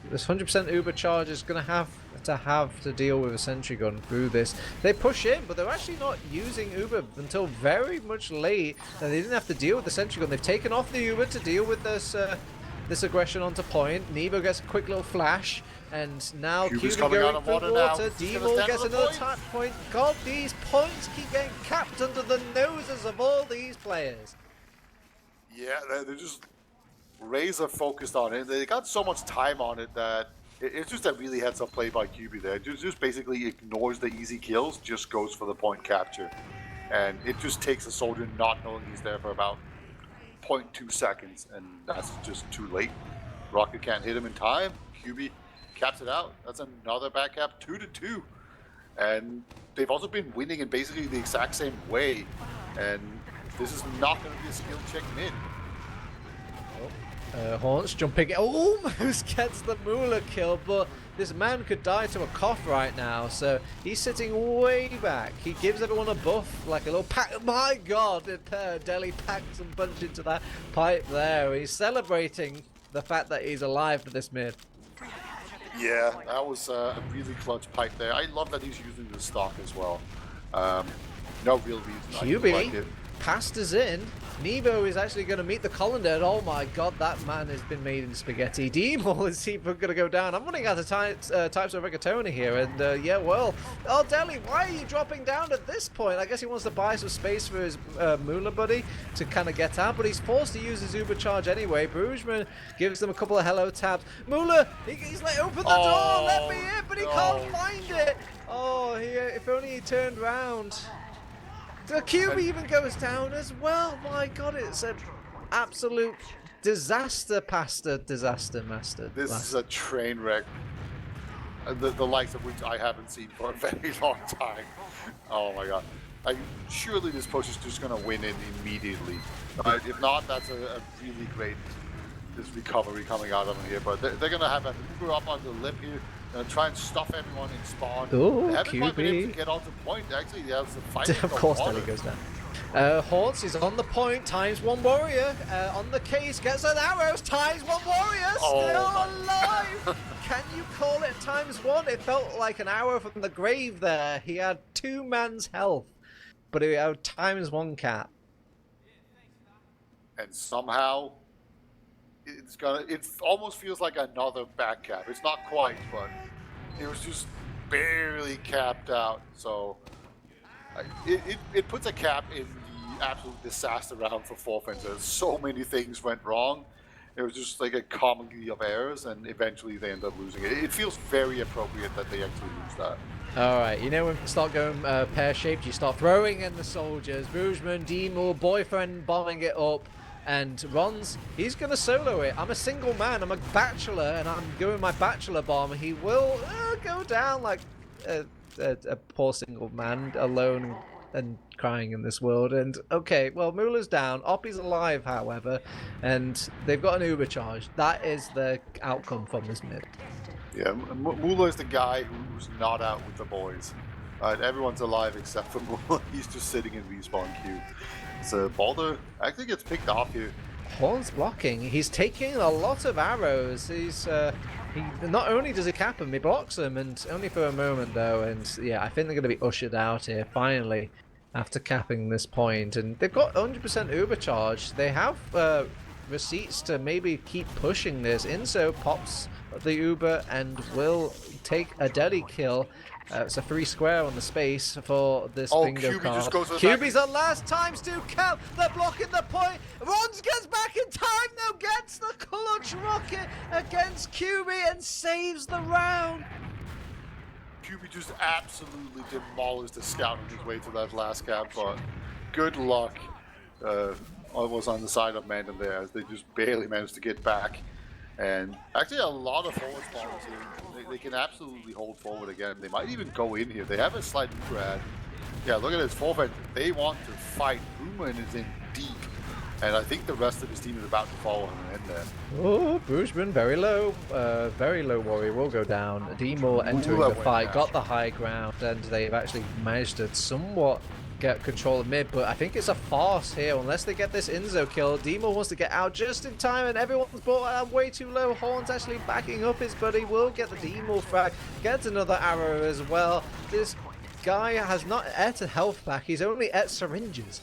this 100% Uber charge is going to have to deal with a sentry gun through this. They push in, but they're actually not using Uber until very much late. They didn't have to deal with the sentry gun. They've taken off the Uber to deal with this aggression onto point. Nevo gets a quick little flash. And now Cuba's Cuba going through water. Devil Devil gets another tap point. God, these points keep getting capped under the noses of all these players. Yeah, they're just razor focused on it. They got so much time on it that it's just a really heads-up play by QB there. Just basically ignores the easy kills, just goes for the point capture. And it just takes a soldier not knowing he's there for about 0.2 seconds, and that's just too late. Rocket can't hit him in time. QB caps it out. That's another back cap, 2-2. And they've also been winning in basically the exact same way. And this is not going to be a skill check mid. Haunts jumping, almost gets the Moolah kill, but this man could die to a cough right now, so he's sitting way back. He gives everyone a buff, like a little pack. My God, Delhi packed some punch into that pipe there. He's celebrating the fact that he's alive for this mid. Yeah, that was a really clutch pipe there. I love that he's using the stock as well. No real reason. QB passed us in. Nevo is actually going to meet the Colander. Oh my God, that man has been made in spaghetti. Demol is even going to go down. I'm running out of types of rigatoni here, and yeah, well, oh Delhi, why are you dropping down at this point? I guess he wants to buy some space for his Moolah buddy to kind of get out, but he's forced to use his Uber charge anyway. Boojman gives them a couple of hello tabs. Moolah, he's like, open the door, let me in, but he can't find it. Oh, if only he turned round. The cube even goes down as well. My God, it's an absolute disaster master. This is a train wreck. The likes of which I haven't seen for a very long time. Oh my God. Surely this push is just going to win it immediately. If not, that's a really great this recovery coming out of them here, but they're gonna have an Uber up on the lip here. Gonna try and stuff everyone in spawn. Ooh, They haven't quite been able QB. to get onto point. Actually, they have the fight. Of course, Deli goes down. Haunts is on the point, times one warrior. On the case, gets an arrows, times one warrior, still alive! Can you call it times one? It felt like an arrow from the grave there. He had 2 man's health, but he had times one cap. And somehow, it almost feels like another back cap. It's not quite, but it was just barely capped out. So it puts a cap in the absolute disaster round for Forfences. So many things went wrong. It was just like a comedy of errors, and eventually they end up losing it. It feels very appropriate that they actually lose that. Alright, you know when you start going pear-shaped, you start throwing in the soldiers. Boojman, Demo, boyfriend bombing it up. And Ron's, he's going to solo it. I'm a single man, I'm a bachelor, and I'm going my bachelor bomb. He will go down like a poor single man, alone and crying in this world. And okay, well, Mueller's down. Oppie's alive, however, and they've got an Uber charge. That is the outcome from this mid. Yeah, Mueller is the guy who's not out with the boys. Everyone's alive except for Mueller. He's just sitting in respawn queue. So Balder actually gets picked off here. Horn's blocking. He's taking a lot of arrows. He's he not only does he cap them, he blocks them, and only for a moment though. And yeah, I think they're going to be ushered out here finally after capping this point. And they've got 100% Uber charge. They have receipts to maybe keep pushing this. Inso pops the Uber and will take a deadly kill. It's a 3 square on the space for this bingo QB card. just goes to the QB's the last times to count. They're blocking the point. Rons gets back in time now, gets the clutch rocket against QB and saves the round. QB just absolutely demolished the scout on his way to that last cap, but good luck. I was on the side of MANDEM there as they just barely managed to get back. And actually a lot of forward spawners here. They can absolutely hold forward again. They might even go in here. They have a slight Uber ad. Yeah, look at this forfeit. They want to fight. Boomerman is in deep. And I think the rest of his team is about to follow him in there. Oh, Boojman very low warrior will go down. Demo entering the fight, got the high ground, and they've actually managed to somewhat get control of mid, but I think it's a farce here unless they get this Inzo kill. Demo wants to get out just in time, and everyone's brought out way too low. Horn's actually backing up his buddy, will get the Demo frag, gets another arrow as well. This guy has not et a health back, he's only et syringes.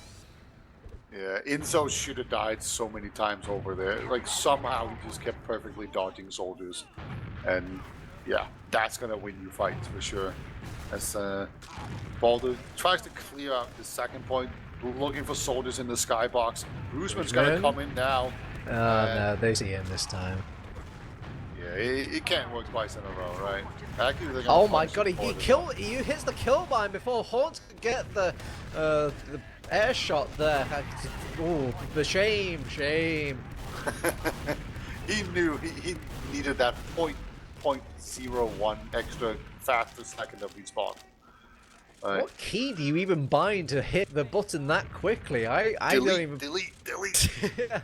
Yeah, Inzo should have died so many times over there. Like somehow he just kept perfectly dodging soldiers, and yeah, that's gonna win you fights for sure. As Balder tries to clear out the second point, looking for soldiers in the skybox. Roosman's gonna come in now. No, they see him this time. Yeah, it can't work twice in a row, right? Actually, oh my god, he hits the kill line before Horns could get the air shot there. Oh, the shame. He knew he needed that 0.01 extra faster second of respawn. What key do you even bind to hit the button that quickly? I don't even... Delete.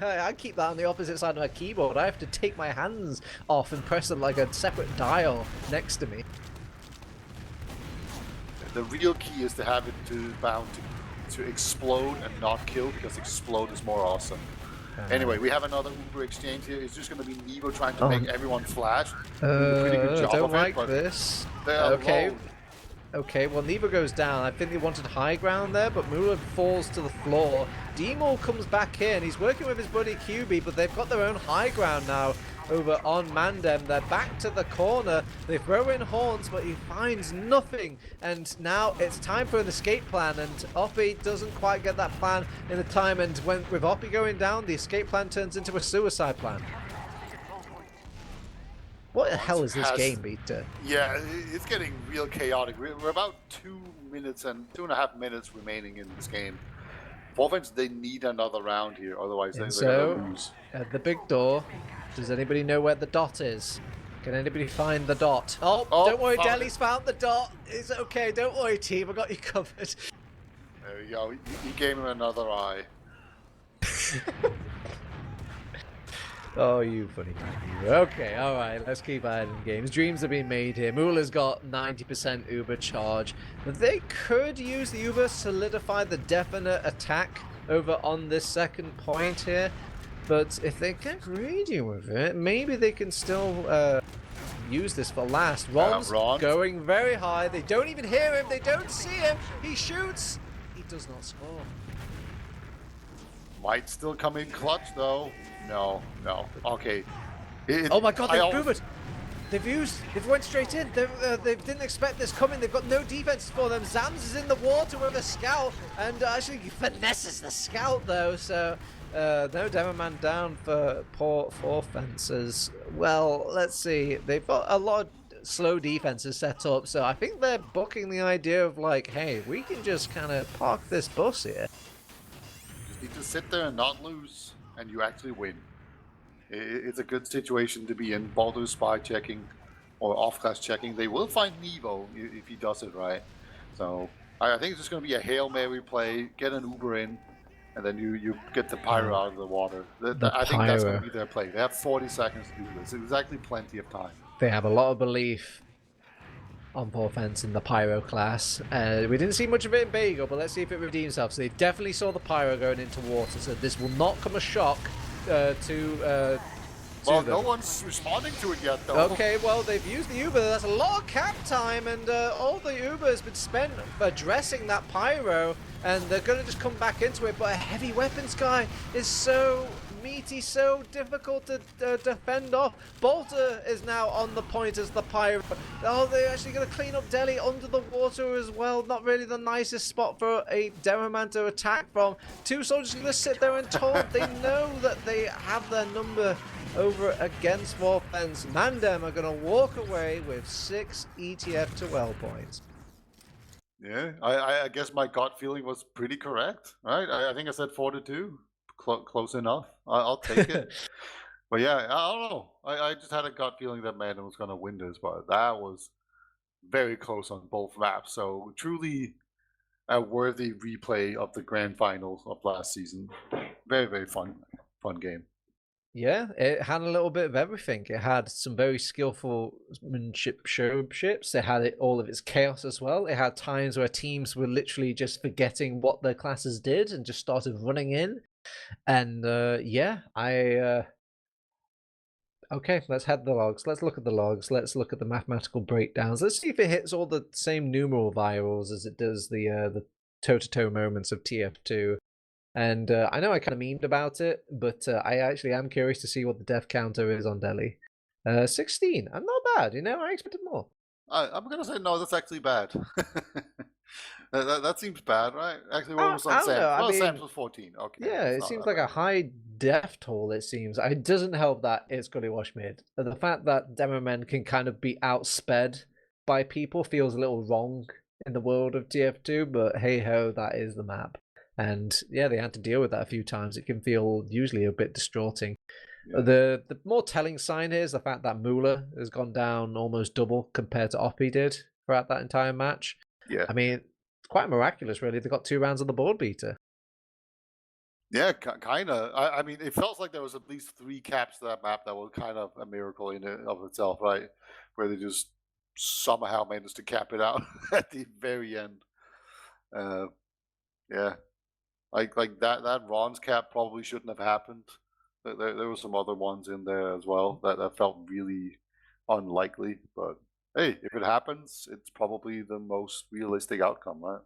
I keep that on the opposite side of my keyboard. I have to take my hands off and press them like a separate dial next to me. The real key is to have it bound to explode and not kill, because explode is more awesome. Anyway, we have another Uber exchange here. It's just going to be Nevo trying to make everyone flash. Pretty good job don't of like it, this. Okay. Alone. Okay, well, Nevo goes down. I think they wanted high ground there, but Mueller falls to the floor. Demo comes back in. He's working with his buddy QB, but they've got their own high ground now over on MANDEM. They're back to the corner. They throw in Horns, but he finds nothing. And now it's time for an escape plan, and Oppie doesn't quite get that plan in the time. And with Oppie going down, the escape plan turns into a suicide plan. What the hell is this game, Peter? Yeah, it's getting real chaotic. We're about 2.5 minutes remaining in this game. Forfeits, they need another round here, otherwise they're going to lose. At the big door, does anybody know where the dot is? Can anybody find the dot? Oh, don't worry, Deli's found the dot. It's okay, don't worry, team, I got you covered. There you go, you gave him another eye. Oh, you funny man. Okay, all right, let's keep adding games. Dreams are being made here. Mula's got 90% Uber charge. They could use the Uber to solidify the definite attack over on this second point here. But if they get greedy with it, maybe they can still use this for last. Ron's going very high. They don't even hear him. They don't see him. He shoots. He does not score. Might still come in clutch though. No. Okay. Oh my god, they've boomed. They've went straight in. They didn't expect this coming. They've got no defense for them. Zams is in the water with a scout and actually finesses the scout though. So no demo man down for port 4 fences. Well, let's see. They've got a lot of slow defenses set up. So I think they're booking the idea of like, hey, we can just kind of park this bus here. Just need to sit there and not lose, and you actually win. It's a good situation to be in. Baldur spy checking or off-class checking. They will find Nevo if he does it right. So I think it's just going to be a Hail Mary play, get an Uber in, and then you get the Pyro out of the water. I think that's going to be their play. They have 40 seconds to do this. It's actually plenty of time. They have a lot of belief on poor fence in the Pyro class. We didn't see much of it in Bagel, but let's see if it redeems itself. So they definitely saw the Pyro going into water, so this will not come a shock to well, them. No one's responding to it yet, though. Okay, well, they've used the Uber. That's a lot of cap time, and all the Uber has been spent addressing that Pyro, and they're going to just come back into it. But a heavy weapons guy is so meaty, so difficult to defend off. Bolter is now on the point as the Pyro. Oh, they're actually going to clean up Delhi under the water as well. Not really the nicest spot for a Demoman to attack from. Two soldiers are going to sit there and taunt. They know that they have their number over against Warfence. MANDEM are going to walk away with 6 ETF2L points. Yeah, I guess my gut feeling was pretty correct, right? I think I said 4-2. Close enough. I'll take it. But yeah, I don't know. I just had a gut feeling that MANDEM was going to win this, but that was very close on both maps. So truly a worthy replay of the grand finals of last season. Very, very fun game. Yeah, it had a little bit of everything. It had some very skillful showships. It had all of its chaos as well. It had times where teams were literally just forgetting what their classes did and just started running in. And yeah, okay, let's head the logs. Let's look at the logs. Let's look at the mathematical breakdowns. Let's see if it hits all the same numeral virals as it does the toe-to-toe moments of TF2. And I know I kind of memed about it, but I actually am curious to see what the death counter is on Delhi. 16. I'm not bad, you know, I expected more. I'm going to say no, that's actually bad. that seems bad, right? Actually, what was on Sam's? Well, Sam's was 14. Okay. Yeah, it seems like a high death toll, it seems. It doesn't help that it's Gullywash mid. The fact that demo men can kind of be outsped by people feels a little wrong in the world of TF2, but hey-ho, that is the map. And yeah, they had to deal with that a few times. It can feel usually a bit distraughting. Yeah. The more telling sign here is the fact that Mula has gone down almost double compared to Oppie did throughout that entire match. Yeah. I mean, it's quite miraculous, really. They got 2 rounds of the board beater. Yeah, kind of. I mean, it felt like there was at least 3 caps to that map that were kind of a miracle in and of itself, right? Where they just somehow managed to cap it out at the very end. Yeah. Like that Ron's cap probably shouldn't have happened. There were some other ones in there as well that felt really unlikely. But hey, if it happens, it's probably the most realistic outcome, right?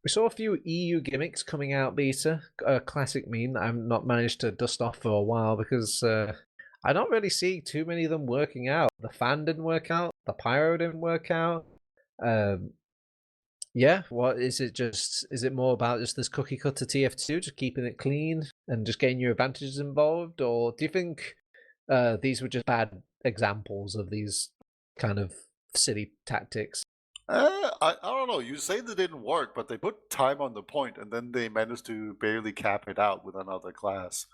We saw a few EU gimmicks coming out, Beta. A classic meme that I've not managed to dust off for a while because I don't really see too many of them working out. The fan didn't work out. The Pyro didn't work out. Yeah, what is it? Is it more about just this cookie cutter TF2, just keeping it clean and just getting your advantages involved, or do you think these were just bad examples of these kind of silly tactics? I don't know. You say they didn't work, but they put time on the point, and then they managed to barely cap it out with another class.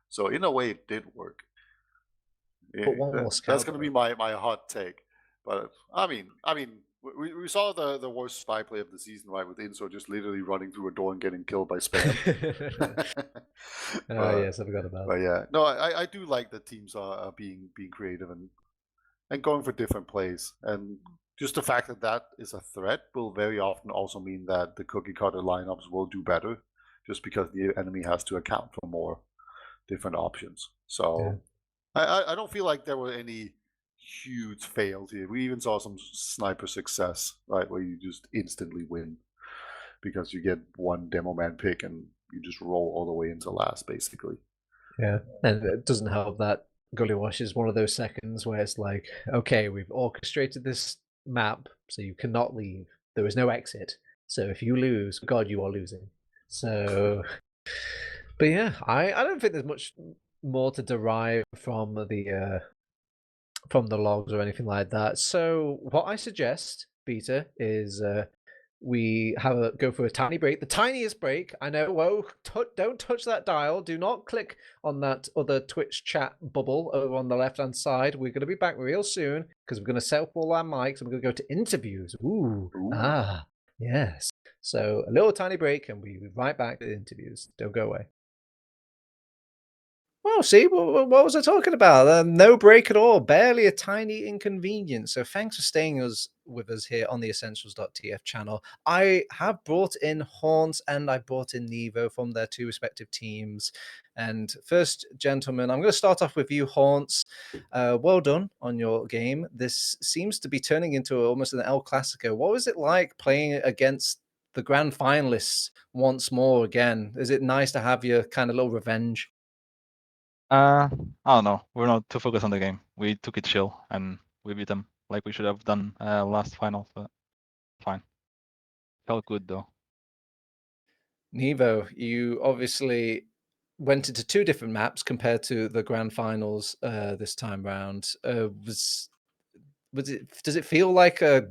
So in a way, it did work. But one more that's going to be my hot take. But I mean, We saw the worst spy play of the season, right? With Inso just literally running through a door and getting killed by spam. Yes, I forgot about But yeah, no, I do like that teams are being creative and going for different plays. And just the fact that that is a threat will very often also mean that the cookie cutter lineups will do better, just because the enemy has to account for more different options. So I don't feel like there were any huge fails here. We even saw some sniper success, right, where you just instantly win because you get one demo man pick and you just roll all the way into last, basically. Yeah, and it doesn't help that Gullywash is one of those seconds where it's like, okay, we've orchestrated this map, so you cannot leave. There is no exit. So if you lose, God, you are losing. So, but yeah, I don't think there's much more to derive from the logs or anything like that. So what I suggest, Peter, is we have a go for a tiny break, the tiniest break. I know. Whoa! Don't touch that dial. Do not click on that other Twitch chat bubble over on the left-hand side. We're going to be back real soon because we're going to set up all our mics and we're going to go to interviews. Ooh, yes. So a little tiny break, and we'll be right back to the interviews. Don't go away. Well, see, what was I talking about? No break at all, barely a tiny inconvenience. So thanks for staying with us here on the Essentials.tf channel. I have brought in Horns and I brought in Nevo from their two respective teams. And first, gentlemen, I'm going to start off with you, Horns. Well done on your game. This seems to be turning into almost an El Clasico. What was it like playing against the grand finalists once more again? Is it nice to have your kind of little revenge? I don't know. We're not too focused on the game. We took it chill and we beat them like we should have done last final, but fine. Felt good though. Nevo, you obviously went into two different maps compared to the grand finals this time round. Was it? Does it feel like a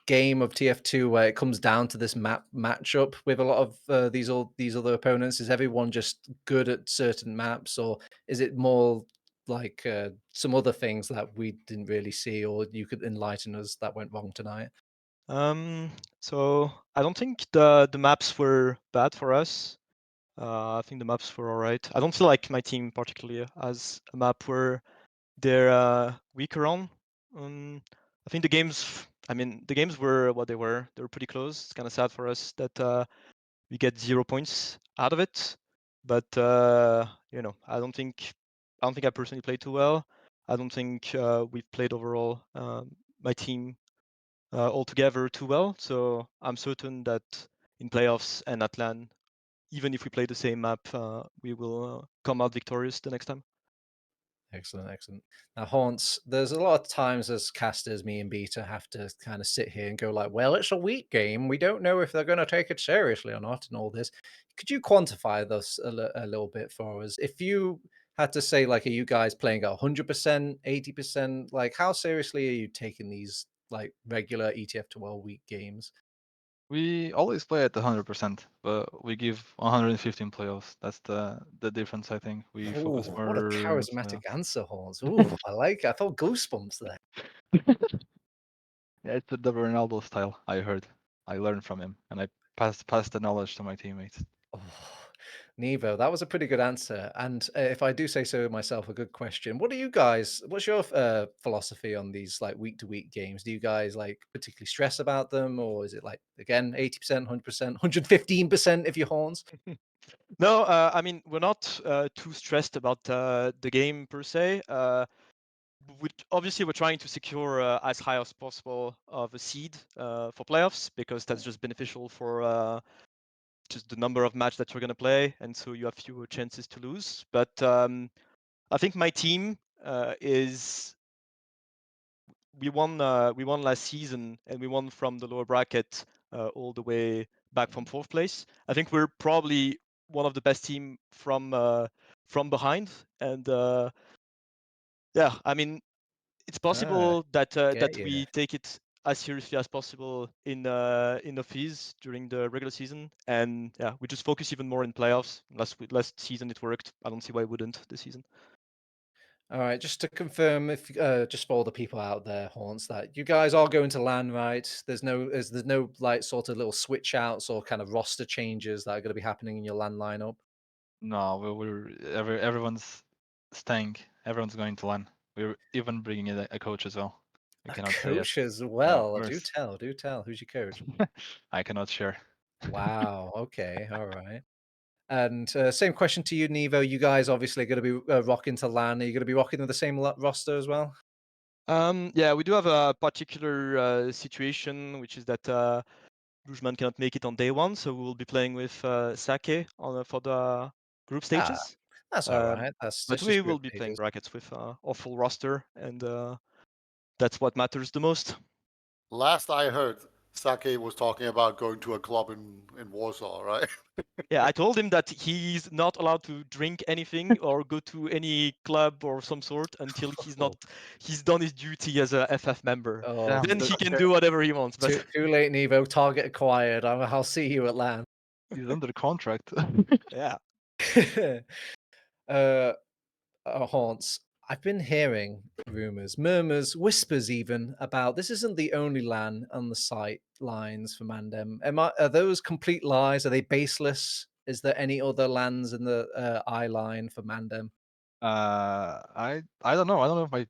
game of TF2 where it comes down to this matchup with a lot of these other opponents? Is everyone just good at certain maps, or is it more like some other things that we didn't really see, or you could enlighten us that went wrong tonight? So I don't think the maps were bad for us. I think the maps were all right. I don't feel like my team particularly has a map where they're weaker on. I think the games were what they were. They were pretty close. It's kind of sad for us that we get 0 points out of it. But I don't think I personally played too well. I don't think we've played overall my team altogether too well. So I'm certain that in playoffs and at LAN, even if we play the same map, we will come out victorious the next time. Excellent, excellent. Now, Haunts, there's a lot of times as casters, me and Beta have to kind of sit here and go like, well, it's a weak game. We don't know if they're going to take it seriously or not and all this. Could you quantify this a little bit for us? If you had to say, like, are you guys playing at 100%, 80%? Like, how seriously are you taking these, like, regular ETF2L week games? We always play at 100%, but we give 115 playoffs. That's the difference, I think. We focus Oh, what a more on charismatic playoffs. answer, Haunts. Ooh, I like it. I felt goosebumps there. Yeah, it's the Ronaldo style, I heard. I learned from him and I passed the knowledge to my teammates. Oh, Nevo, that was a pretty good answer. And if I do say so myself, a good question. What do you guys, what's your philosophy on these like week to week games? Do you guys like particularly stress about them? Or is it like, again, 80%, 100%, 115% if you're horns? No, I mean we're not too stressed about the game per se. Obviously, we're trying to secure as high as possible of a seed for playoffs because that's just beneficial for just the number of matches that you're going to play, and so you have fewer chances to lose. But I think my team is we won last season, and we won from the lower bracket all the way back from fourth place. I think we're probably one of the best team from behind, and yeah, I mean it's possible that you. we take it as seriously as possible in the fees during the regular season, and yeah, we just focus even more in playoffs. Last season it worked. I don't see why it wouldn't this season. All right, just to confirm, if just for all the people out there, Haunts, that you guys are going to LAN, right? There's no like sort of little switch outs or kind of roster changes that are going to be happening in your LAN lineup. No, everyone's staying. Everyone's going to LAN. We're even bringing in a coach as well. We A cannot say yet. coach as Yeah, of well. Do course. tell, do tell. Who's your coach? I cannot share. Wow. Okay. All right. And same question to you, Nevo. You guys obviously going to be rocking to LAN. Are you going to be rocking with the same roster as well? Yeah, we do have a particular situation, which is that Lujman cannot make it on day one, so we will be playing with Sake for the group stages. That's all right. That's But just we group will be playing stages. brackets with our full roster, and that's what matters the most. Last I heard, Sake was talking about going to a club in Warsaw, right? Yeah, I told him that he's not allowed to drink anything or go to any club or some sort until he's done his duty as a FF member. Oh, Damn, Then he can okay. do whatever he wants. But too late, Nevo. Target acquired. I'll see you at LAN. he's under contract. yeah. Haunts. I've been hearing rumors, murmurs, whispers even about this isn't the only LAN on the site lines for Mandem. Are those complete lies? Are they baseless? Is there any other LANs in the eye line for Mandem? I don't know. I don't know if my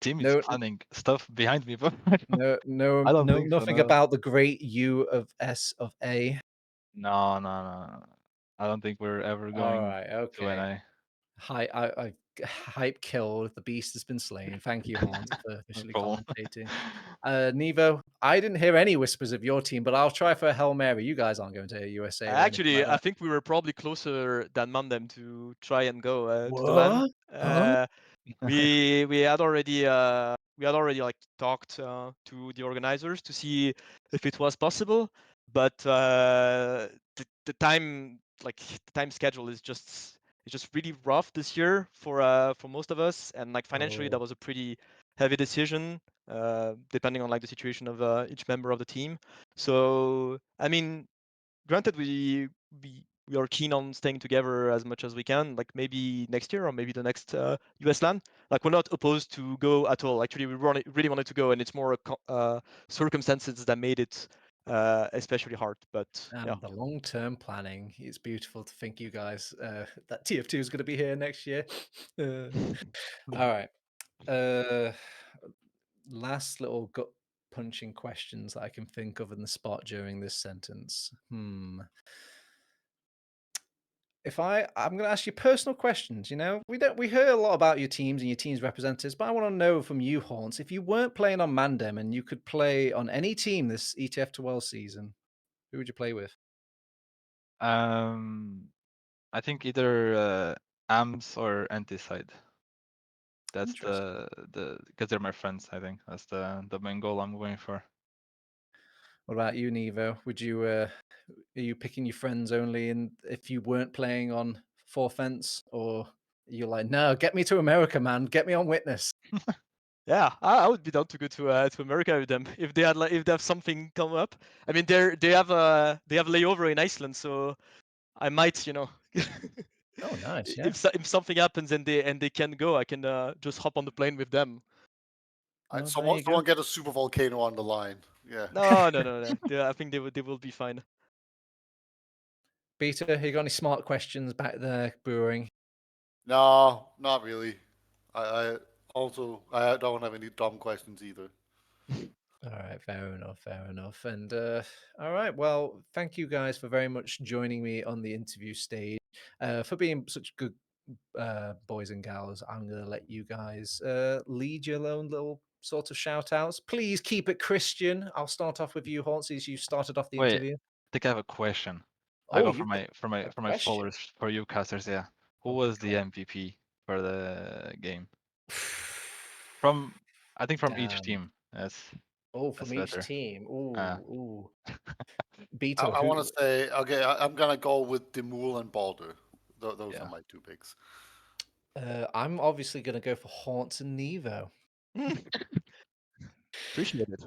team is No, planning stuff behind me, but no, I don't think so, nothing no. about the great U of S of A. No. I don't think we're ever All going right, to okay. NA. I hype killed. The beast has been slain. Thank you, Haunts, for No officially problem. commentating. Nevo, I didn't hear any whispers of your team, but I'll try for a Hail Mary. You guys aren't going to USA or anything Actually, like I that. think we were probably closer than Mandem to try and go to the What? LAN. We had already like talked to the organizers to see if it was possible, but the time schedule is just really rough this year for most of us, and like financially that Oh. was a pretty heavy decision depending on like the situation of each member of the team. So I mean, granted we are keen on staying together as much as we can, like maybe next year or maybe the next US LAN. Like we're not opposed to go at all. Actually, we really wanted to go, and it's more circumstances that made it especially hard. But And yeah, the long-term planning. It's beautiful to think you guys that TF2 is going to be here next year. All right. Last little gut punching questions that I can think of in the spot during this sentence. I'm going to ask you personal questions. You know, we hear a lot about your teams and your team's representatives, but I want to know from you, Haunts, if you weren't playing on Mandem and you could play on any team this ETF2L season, who would you play with? I think either AMS or Anti-Side. That's Interesting. because they're my friends. I think that's the main goal I'm going for. What about you, Nevo? Would you are you picking your friends only, and if you weren't playing on Four Fence, or you're like, no, get me to America, man, get me on Witness? yeah, I would be down to go to America with them if they had if they have something come up. I mean, they have layover in Iceland, so I might, Oh, nice, yeah. if something happens and they can go, I can just hop on the plane with them. Well, there Someone, you go. someone get a super volcano on the line. Yeah. No. Yeah, I think they will be fine. Peter, you got any smart questions back there brewing? No, not really. I don't have any dumb questions either. All right, fair enough. And all right, well, thank you guys for very much joining me on the interview stage, for being such good boys and gals. I'm going to let you guys lead your own little sort of shout outs. Please keep it Christian. I'll start off with you, Haunts, as you started off the Wait, interview. I think I have a question. I Oh, go you've got for a my question. followers, for you casters. Yeah, who Oh my was the God. MVP for the game? I think from each Damn. team. Oh, That's from each better. team. Uh, Ooh. I, Beto, I want who? to say, okay, I'm gonna go with Demul and Balder. Those are yeah. my two picks. I'm obviously going to go for Haunts and Nevo. Appreciate it.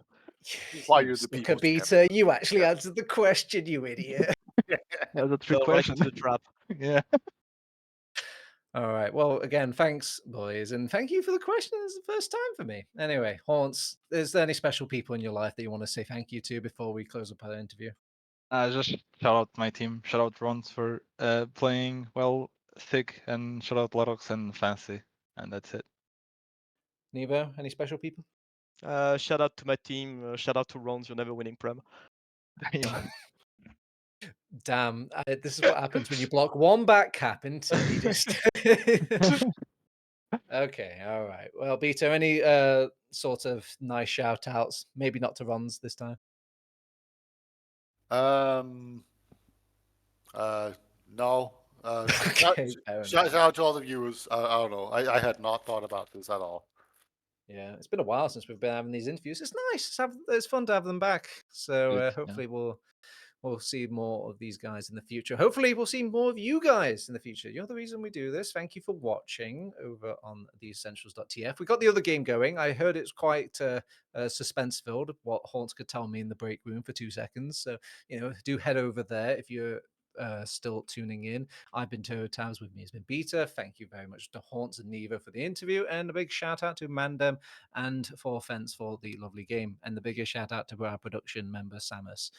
Why You you're the sucker, people's champ. Beto. You actually Yeah. answered the question, you idiot. That was a trick Fell right question. into the trap. Yeah. All right. Well, again, thanks, boys, and thank you for the question. It's the first time for me. Anyway, Haunts, is there any special people in your life that you want to say thank you to before we close up our interview? Just shout out my team. Shout out Rons for playing well, thick, and shout out Lotox and Fancy. And that's it. Nevo, any special people? Shout out to my team. Shout out to Rons. You're never winning Prem. Yeah. Damn, this is what happens when you block one back cap into you just. Okay, all right. Well, Bito, any sort of nice shout outs? Maybe not to Rons this time. No. Okay, fair Shout out to all the viewers. I don't know. I had not thought about this at all. Yeah, it's been a while since we've been having these interviews. It's nice. It's fun to have them back. So Good, yeah. hopefully we'll see more of these guys in the future. Hopefully we'll see more of you guys in the future. You're the reason we do this. Thank you for watching over on theessentials.tf. We got the other game going. I heard it's quite suspense filled. What Haunts could tell me in the break room for 2 seconds. So do head over there if you're still tuning in. I've been Toto Tabs. With me has been Beta. Thank you very much to Haunts and Nevo for the interview, and a big shout out to Mandem and for Fence for the lovely game, and the biggest shout out to our production member Samus.